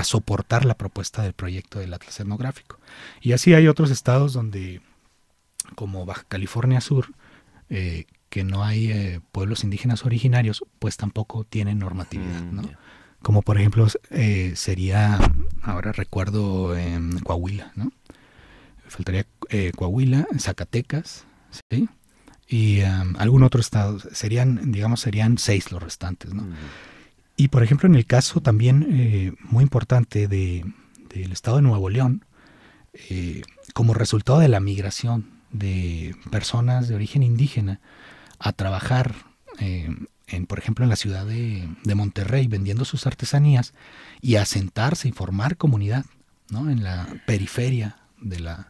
soportar la propuesta del proyecto del Atlas Etnográfico. Y así hay otros estados donde, como Baja California Sur, que no hay pueblos indígenas originarios, pues tampoco tienen normatividad, ¿no? Como por ejemplo sería, ahora recuerdo, Coahuila, ¿no? Faltaría Coahuila, Zacatecas, ¿sí?, y algún otro estado. Serían 6 los restantes, ¿no? Y por ejemplo, en el caso también muy importante del estado de Nuevo León, como resultado de la migración de personas de origen indígena a trabajar, por ejemplo, en la ciudad de Monterrey, vendiendo sus artesanías, y a asentarse y formar comunidad, ¿no?, en la periferia de la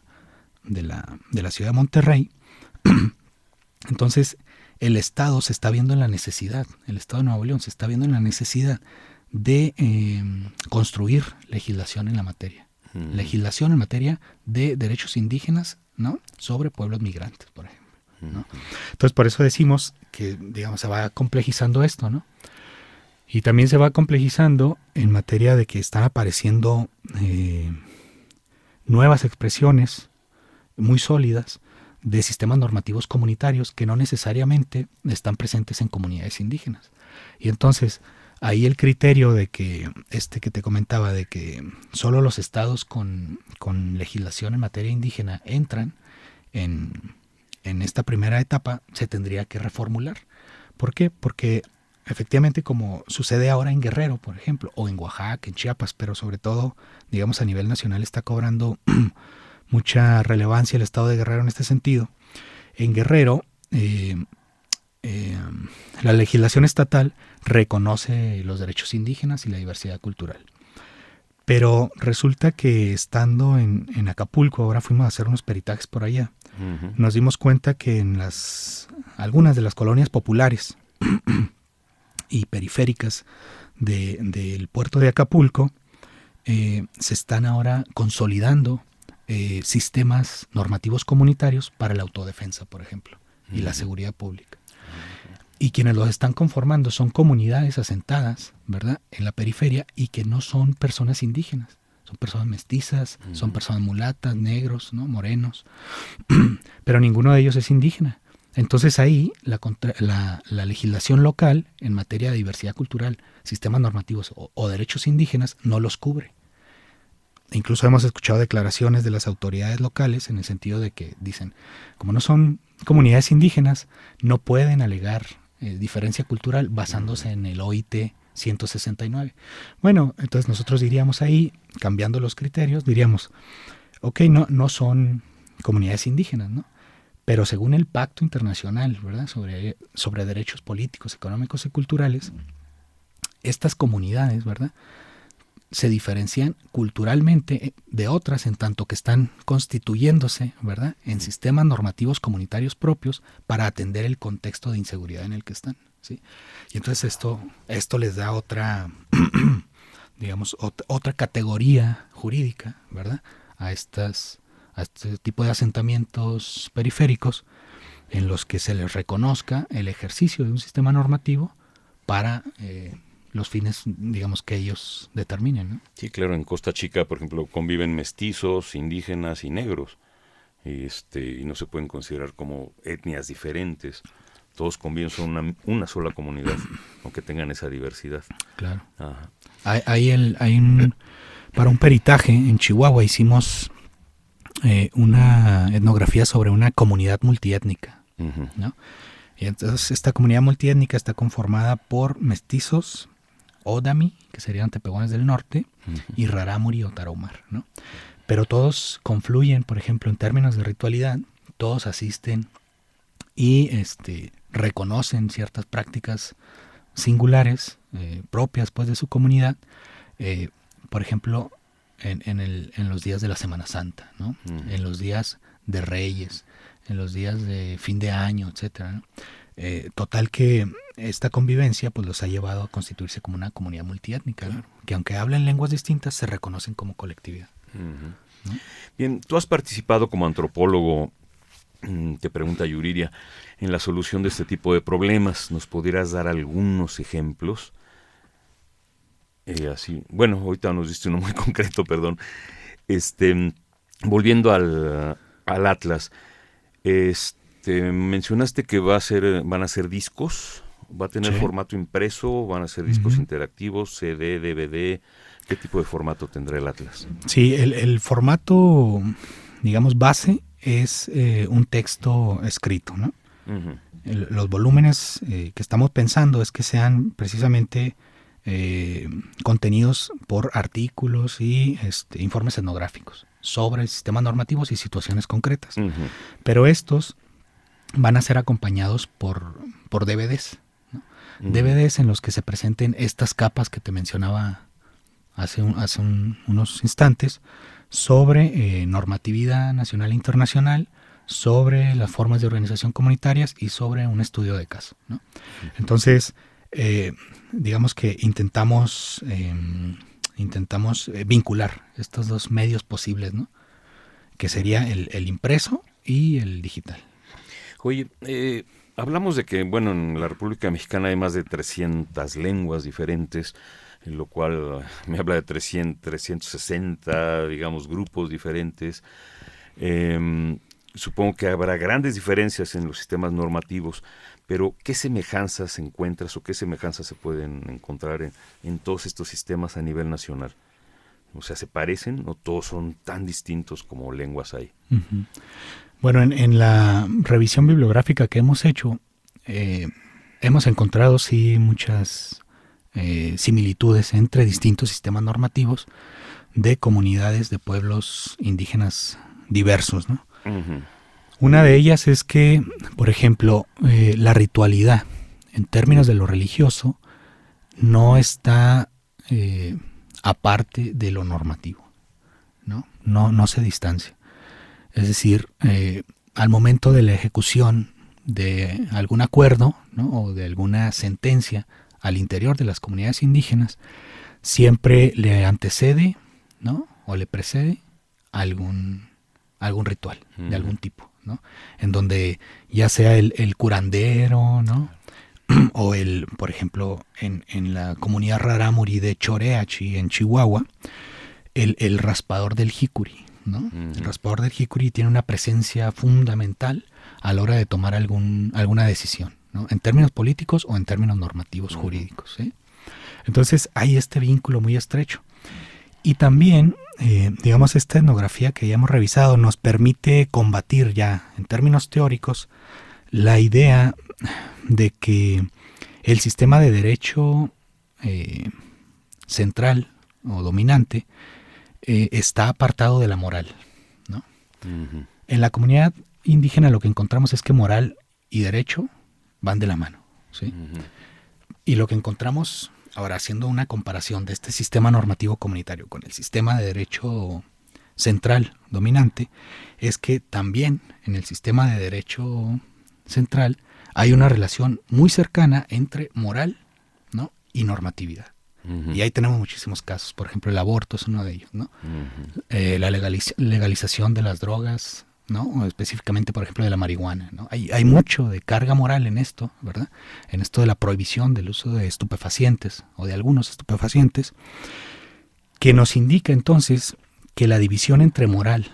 ciudad de Monterrey. Entonces el Estado se está viendo en la necesidad, el Estado de Nuevo León se está viendo en la necesidad de construir legislación en la materia, legislación en materia de derechos indígenas, ¿no?, sobre pueblos migrantes, por ejemplo, ¿no? Entonces por eso decimos que, digamos, se va complejizando esto, ¿no? Y también se va complejizando en materia de que están apareciendo nuevas expresiones muy sólidas de sistemas normativos comunitarios que no necesariamente están presentes en comunidades indígenas. Y entonces ahí el criterio de que que te comentaba, de que solo los estados con legislación en materia indígena entran en esta primera etapa, se tendría que reformular. ¿Por qué? Porque efectivamente, como sucede ahora en Guerrero, por ejemplo, o en Oaxaca, en Chiapas, pero sobre todo, digamos, a nivel nacional está cobrando mucha relevancia el estado de Guerrero en este sentido. En Guerrero, la legislación estatal reconoce los derechos indígenas y la diversidad cultural. Pero resulta que estando en Acapulco, ahora fuimos a hacer unos peritajes por allá, nos dimos cuenta que en algunas de las colonias populares y periféricas del puerto de Acapulco, se están ahora consolidando sistemas normativos comunitarios para la autodefensa, por ejemplo, y la seguridad pública. Y quienes los están conformando son comunidades asentadas, ¿verdad?, en la periferia, y que no son personas indígenas. Son personas mestizas, son personas mulatas, negros, ¿no?, morenos, pero ninguno de ellos es indígena. Entonces ahí la legislación local en materia de diversidad cultural, sistemas normativos o derechos indígenas no los cubre. Incluso hemos escuchado declaraciones de las autoridades locales en el sentido de que dicen, como no son comunidades indígenas, no pueden alegar diferencia cultural basándose en el OIT 169. Bueno, entonces nosotros diríamos ahí, cambiando los criterios, diríamos, ok, no son comunidades indígenas, ¿no? Pero según el Pacto Internacional, ¿verdad?, sobre derechos políticos, económicos y culturales, estas comunidades, ¿verdad?, se diferencian culturalmente de otras en tanto que están constituyéndose, ¿verdad?, en sistemas normativos comunitarios propios para atender el contexto de inseguridad en el que están, ¿sí? Y entonces esto les da otra, digamos, otra categoría jurídica, ¿verdad?, a este tipo de asentamientos periféricos en los que se les reconozca el ejercicio de un sistema normativo para los fines, digamos, que ellos determinen, ¿no? Sí, claro, en Costa Chica, por ejemplo, conviven mestizos, indígenas y negros, y no se pueden considerar como etnias diferentes. Todos conviven, son una sola comunidad, aunque tengan esa diversidad. Claro. Ajá. Para un peritaje en Chihuahua hicimos una etnografía sobre una comunidad multiétnica, ¿no? Y entonces esta comunidad multiétnica está conformada por mestizos, Odami, que serían tepehuanes del norte, y Rarámuri o Tarahumar, ¿no? Pero todos confluyen, por ejemplo, en términos de ritualidad, todos asisten y reconocen ciertas prácticas singulares, propias pues de su comunidad, por ejemplo, en los días de la Semana Santa, ¿no? En los días de Reyes, en los días de fin de año, etcétera, ¿no? Total que esta convivencia pues los ha llevado a constituirse como una comunidad multiétnica, ¿no?, que aunque hablen lenguas distintas se reconocen como colectividad. ¿No? Bien, tú has participado como antropólogo, te pregunta Yuriria, en la solución de este tipo de problemas. ¿Nos pudieras dar algunos ejemplos? Bueno, ahorita nos diste uno muy concreto, perdón. Volviendo al Atlas, mencionaste que van a ser discos, va a tener formato impreso, van a ser discos interactivos, CD, DVD. ¿Qué tipo de formato tendrá el Atlas? Sí, el formato, digamos, base es un texto escrito, ¿no? Los volúmenes que estamos pensando es que sean precisamente contenidos por artículos y informes etnográficos sobre sistemas normativos y situaciones concretas. Pero estos van a ser acompañados por DVDs, ¿no? DVDs en los que se presenten estas capas que te mencionaba hace unos instantes sobre normatividad nacional e internacional, sobre las formas de organización comunitarias y sobre un estudio de caso, ¿no? Entonces, digamos que intentamos vincular estos dos medios posibles, ¿no?, que sería el impreso y el digital. Oye, hablamos de que, bueno, en la República Mexicana hay más de 300 lenguas diferentes, lo cual me habla de 360, digamos, grupos diferentes. Supongo que habrá grandes diferencias en los sistemas normativos, pero ¿qué semejanzas encuentras o qué semejanzas se pueden encontrar en todos estos sistemas a nivel nacional? O sea, ¿se parecen o todos son tan distintos como lenguas hay? Bueno, en la revisión bibliográfica que hemos hecho, hemos encontrado sí muchas similitudes entre distintos sistemas normativos de comunidades de pueblos indígenas diversos, ¿no? Una de ellas es que, por ejemplo, la ritualidad, en términos de lo religioso, no está aparte de lo normativo, ¿no? No se distancia. Es decir, al momento de la ejecución de algún acuerdo, ¿no?, o de alguna sentencia al interior de las comunidades indígenas, siempre le antecede, ¿no? O le precede algún ritual de algún tipo, ¿no? En donde ya sea el curandero, ¿no? O por ejemplo, en la comunidad rarámuri de Choreachi, en Chihuahua, el raspador del jicuri, ¿no? El raspador del jicuri tiene una presencia fundamental a la hora de tomar alguna decisión, ¿no? En términos políticos o en términos normativos jurídicos, ¿sí? Entonces hay este vínculo muy estrecho. Y también, digamos, esta etnografía que ya hemos revisado nos permite combatir ya, en términos teóricos, la idea de que el sistema de derecho central o dominante está apartado de la moral, ¿no? Uh-huh. En la comunidad indígena lo que encontramos es que moral y derecho van de la mano, ¿sí? Uh-huh. Y lo que encontramos, ahora haciendo una comparación de este sistema normativo comunitario con el sistema de derecho central dominante, es que también en el sistema de derecho central hay una relación muy cercana entre moral, ¿no? y normatividad. Uh-huh. Y ahí tenemos muchísimos casos. Por ejemplo, el aborto es uno de ellos, ¿no? Uh-huh. La legalización de las drogas, ¿no? O específicamente, por ejemplo, de la marihuana, ¿no? Hay mucho de carga moral en esto, ¿verdad? En esto de la prohibición del uso de estupefacientes o de algunos estupefacientes, que nos indica entonces que la división entre moral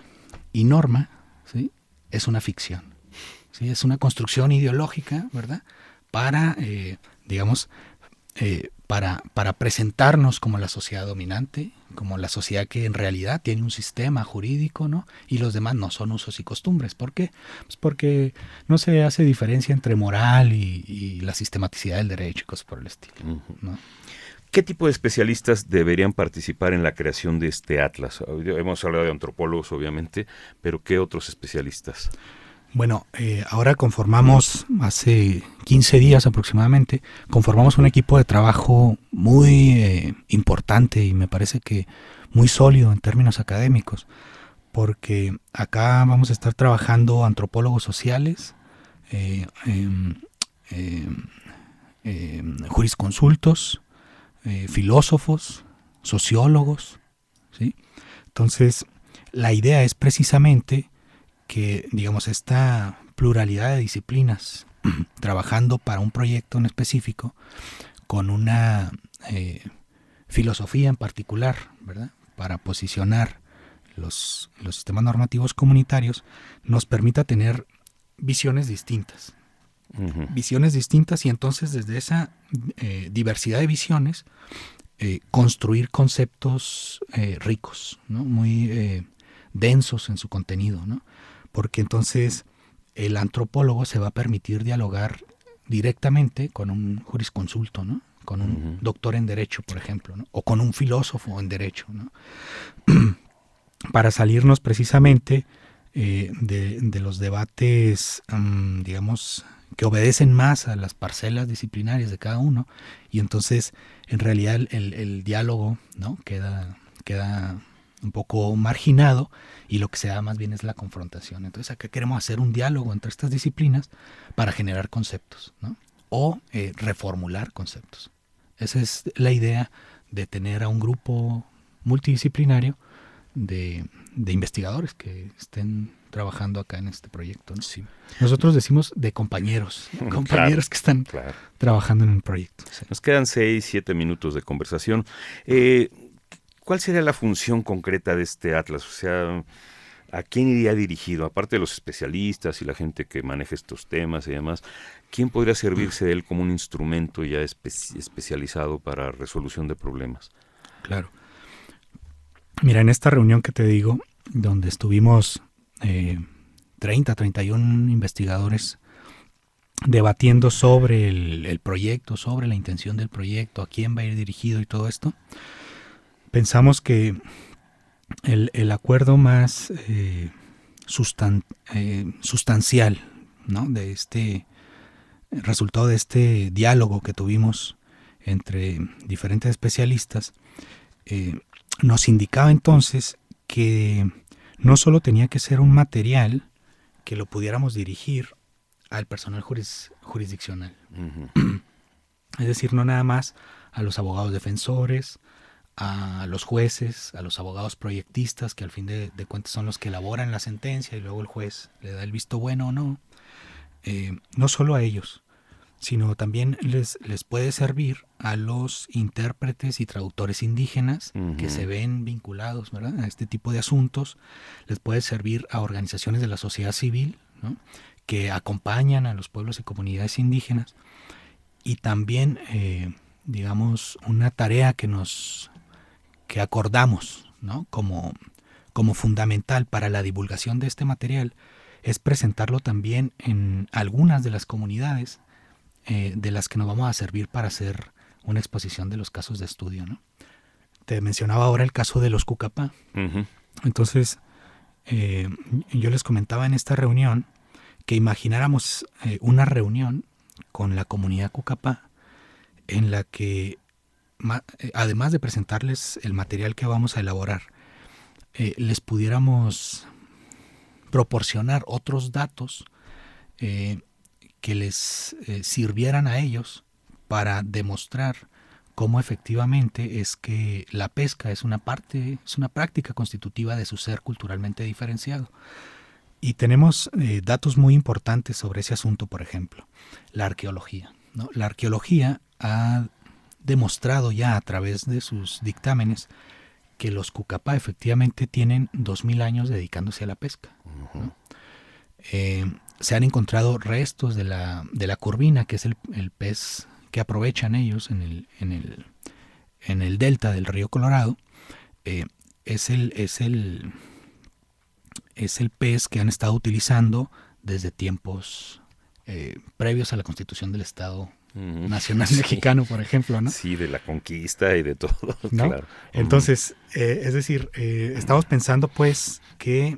y norma, ¿sí? es una ficción, ¿sí? Es una construcción ideológica, ¿verdad? Para, para presentarnos como la sociedad dominante, como la sociedad que en realidad tiene un sistema jurídico, ¿no? Y los demás no son usos y costumbres. ¿Por qué? Pues porque no se hace diferencia entre moral y la sistematicidad del derecho y cosas por el estilo, ¿no? ¿Qué tipo de especialistas deberían participar en la creación de este atlas? Hemos hablado de antropólogos, obviamente, pero ¿qué otros especialistas? Bueno, ahora conformamos, hace 15 días aproximadamente, conformamos un equipo de trabajo muy importante y me parece que muy sólido en términos académicos, porque acá vamos a estar trabajando antropólogos sociales, jurisconsultos, filósofos, sociólogos, ¿sí? Entonces, la idea es precisamente que, digamos, esta pluralidad de disciplinas trabajando para un proyecto en específico con una filosofía en particular, ¿verdad? Para posicionar los sistemas normativos comunitarios, nos permita tener visiones distintas. Uh-huh. Visiones distintas y entonces desde esa diversidad de visiones construir conceptos ricos, ¿no? Muy densos en su contenido, ¿no? Porque entonces el antropólogo se va a permitir dialogar directamente con un jurisconsulto, ¿no? Con un doctor en derecho, por ejemplo, ¿no? O con un filósofo en derecho, ¿no? Para salirnos precisamente de los debates, digamos, que obedecen más a las parcelas disciplinarias de cada uno, y entonces en realidad el diálogo, ¿no? queda un poco marginado y lo que se da más bien es la confrontación. Entonces acá queremos hacer un diálogo entre estas disciplinas para generar conceptos, ¿no? O reformular conceptos. Esa es la idea de tener a un grupo multidisciplinario de investigadores que estén trabajando acá en este proyecto, ¿no? Sí. Nosotros decimos de compañeros claro, que están trabajando en el proyecto. Sí. Nos quedan 6-7 minutos de conversación. ¿Cuál sería la función concreta de este atlas? O sea, ¿a quién iría dirigido? Aparte de los especialistas y la gente que maneja estos temas y demás, ¿quién podría servirse de él como un instrumento ya especializado para resolución de problemas? Claro. Mira, en esta reunión que te digo, donde estuvimos 31 investigadores debatiendo sobre el proyecto, sobre la intención del proyecto, a quién va a ir dirigido y todo esto, pensamos que el acuerdo más sustancial, ¿no? de este resultado de este diálogo que tuvimos entre diferentes especialistas, nos indicaba entonces que no solo tenía que ser un material que lo pudiéramos dirigir al personal jurisdiccional, uh-huh. Es decir, no nada más a los abogados defensores, a los jueces, a los abogados proyectistas, que al fin de cuentas son los que elaboran la sentencia y luego el juez le da el visto bueno o no. No solo a ellos, sino también les puede servir a los intérpretes y traductores indígenas que se ven vinculados, ¿verdad?, a este tipo de asuntos. Les puede servir a organizaciones de la sociedad civil, ¿no?, que acompañan a los pueblos y comunidades indígenas. Y también, digamos, una tarea que acordamos, ¿no?, como fundamental para la divulgación de este material es presentarlo también en algunas de las comunidades de las que nos vamos a servir para hacer una exposición de los casos de estudio, ¿no? Te mencionaba ahora el caso de los Cucapá. Entonces, yo les comentaba en esta reunión que imagináramos una reunión con la comunidad Cucapá en la que, además de presentarles el material que vamos a elaborar, les pudiéramos proporcionar otros datos que les sirvieran a ellos para demostrar cómo efectivamente es que la pesca es una práctica constitutiva de su ser culturalmente diferenciado. Y tenemos datos muy importantes sobre ese asunto, por ejemplo, la arqueología, ¿no? La arqueología ha demostrado ya a través de sus dictámenes que los Cucapá efectivamente tienen 2000 años dedicándose a la pesca, ¿no? Se han encontrado restos de la curvina, que es el pez que aprovechan ellos en el delta del río Colorado. Es el pez que han estado utilizando desde tiempos previos a la constitución del Estado Nacional Mexicano, por ejemplo, ¿no? Sí, de la conquista y de todo, ¿no? Claro. Entonces, es decir, estamos pensando pues que,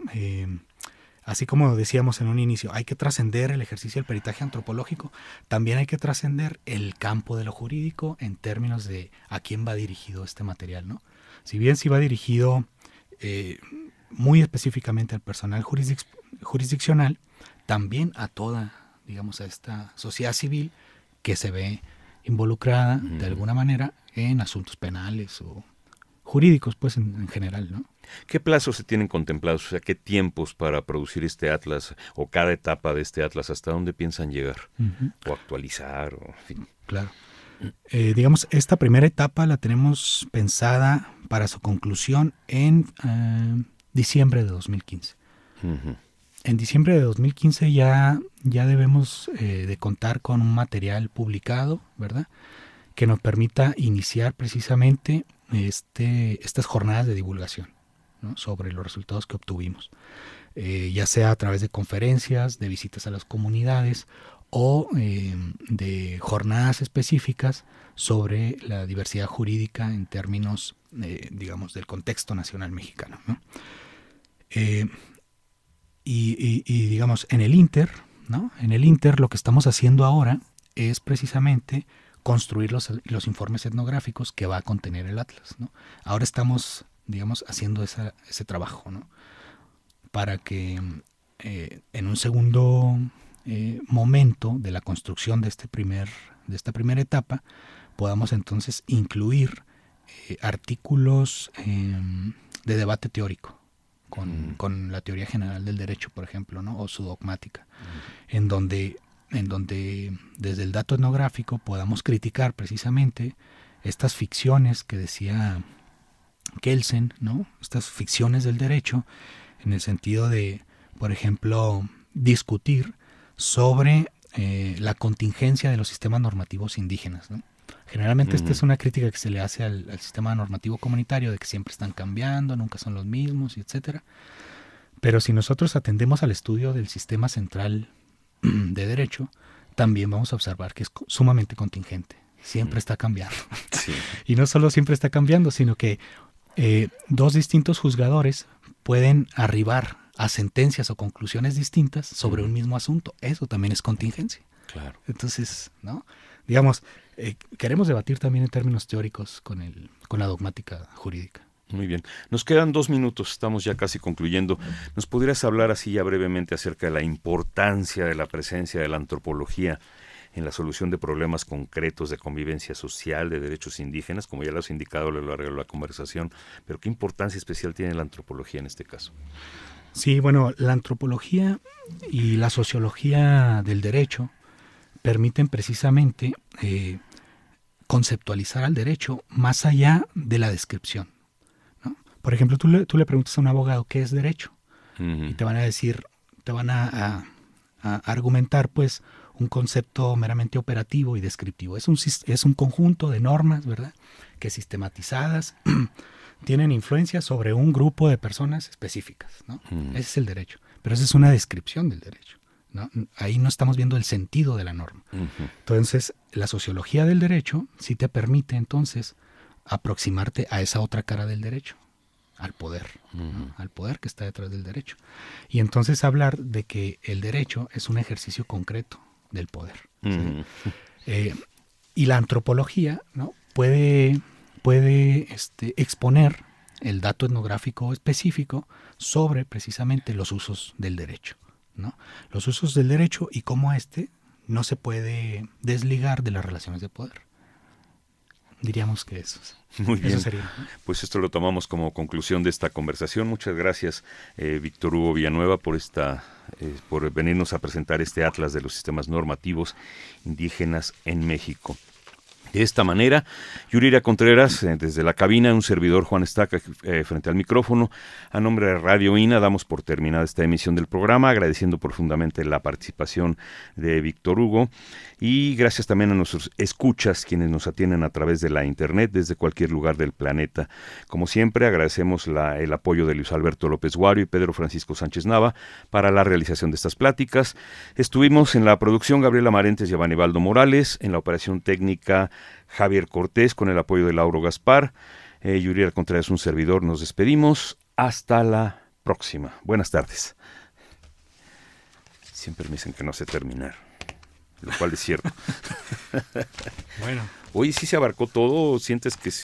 así como decíamos en un inicio, hay que trascender el ejercicio del peritaje antropológico, también hay que trascender el campo de lo jurídico en términos de a quién va dirigido este material, ¿no? Si bien sí va dirigido muy específicamente al personal jurisdiccional, también a toda, digamos, a esta sociedad civil que se ve involucrada de alguna manera en asuntos penales o jurídicos, pues en general, ¿no? ¿Qué plazos se tienen contemplados? O sea, ¿qué tiempos para producir este atlas o cada etapa de este atlas? ¿Hasta dónde piensan llegar? O actualizar, o en fin. Claro. Digamos, esta primera etapa la tenemos pensada para su conclusión en diciembre de 2015. En diciembre de 2015 ya debemos de contar con un material publicado, ¿verdad?, que nos permita iniciar precisamente estas jornadas de divulgación, ¿no?, sobre los resultados que obtuvimos, ya sea a través de conferencias, de visitas a las comunidades o de jornadas específicas sobre la diversidad jurídica en términos, digamos, del contexto nacional mexicano, ¿no? Y digamos, en el Inter, ¿no?, en el Inter lo que estamos haciendo ahora es precisamente construir los informes etnográficos que va a contener el atlas, ¿no? Ahora estamos, digamos, haciendo ese trabajo, ¿no?, para que en un segundo momento de la construcción de esta primera etapa podamos entonces incluir artículos de debate teórico con la teoría general del derecho, por ejemplo, ¿no?, o su dogmática, en donde desde el dato etnográfico podamos criticar precisamente estas ficciones que decía Kelsen, ¿no?, estas ficciones del derecho, en el sentido de, por ejemplo, discutir sobre la contingencia de los sistemas normativos indígenas, ¿no? Generalmente esta es una crítica que se le hace al sistema normativo comunitario, de que siempre están cambiando, nunca son los mismos, etcétera. Pero si nosotros atendemos al estudio del sistema central de derecho, también vamos a observar que es sumamente contingente. Siempre está cambiando. Sí. Y no solo siempre está cambiando, sino que dos distintos juzgadores pueden arribar a sentencias o conclusiones distintas sobre un mismo asunto. Eso también es contingencia. Claro. Entonces, ¿no?, digamos, queremos debatir también en términos teóricos con la dogmática jurídica. Muy bien. Nos quedan 2 minutos, estamos ya casi concluyendo. ¿Nos pudieras hablar así ya brevemente acerca de la importancia de la presencia de la antropología en la solución de problemas concretos de convivencia social, de derechos indígenas, como ya lo has indicado a lo largo de la conversación, pero ¿qué importancia especial tiene la antropología en este caso? Sí, bueno, la antropología y la sociología del derecho permiten precisamente conceptualizar al derecho más allá de la descripción, ¿no? Por ejemplo, tú le preguntas a un abogado qué es derecho y te van a decir, te van a argumentar pues un concepto meramente operativo y descriptivo. Es un conjunto de normas, ¿verdad?, que sistematizadas tienen influencia sobre un grupo de personas específicas, ¿no? Ese es el derecho, pero esa es una descripción del derecho, ¿no? Ahí no estamos viendo el sentido de la norma. Entonces, la sociología del derecho sí te permite entonces aproximarte a esa otra cara del derecho, al poder, ¿no? Al poder que está detrás del derecho. Y entonces hablar de que el derecho es un ejercicio concreto del poder, ¿sí? Y la antropología, ¿no?, puede exponer el dato etnográfico específico sobre precisamente los usos del derecho, ¿no? Los usos del derecho y cómo no se puede desligar de las relaciones de poder. Diríamos que eso sería. Pues esto lo tomamos como conclusión de esta conversación. Muchas gracias, Víctor Hugo Villanueva, por venirnos a presentar este Atlas de los Sistemas Normativos Indígenas en México. De esta manera, Yuriria Contreras, desde la cabina, un servidor Juan Estaca frente al micrófono. A nombre de Radio INA damos por terminada esta emisión del programa, agradeciendo profundamente la participación de Víctor Hugo y gracias también a nuestros escuchas, quienes nos atienden a través de la internet desde cualquier lugar del planeta. Como siempre, agradecemos el apoyo de Luis Alberto López Guario y Pedro Francisco Sánchez Nava para la realización de estas pláticas. Estuvimos en la producción Gabriela Marentes y Evanibaldo Morales, en la operación técnica Javier Cortés, con el apoyo de Lauro Gaspar. Yuriria Contreras, un servidor, nos despedimos. Hasta la próxima. Buenas tardes. Siempre me dicen que no sé terminar, lo cual es cierto. Bueno. Oye, ¿sí se abarcó todo? ¿Sientes que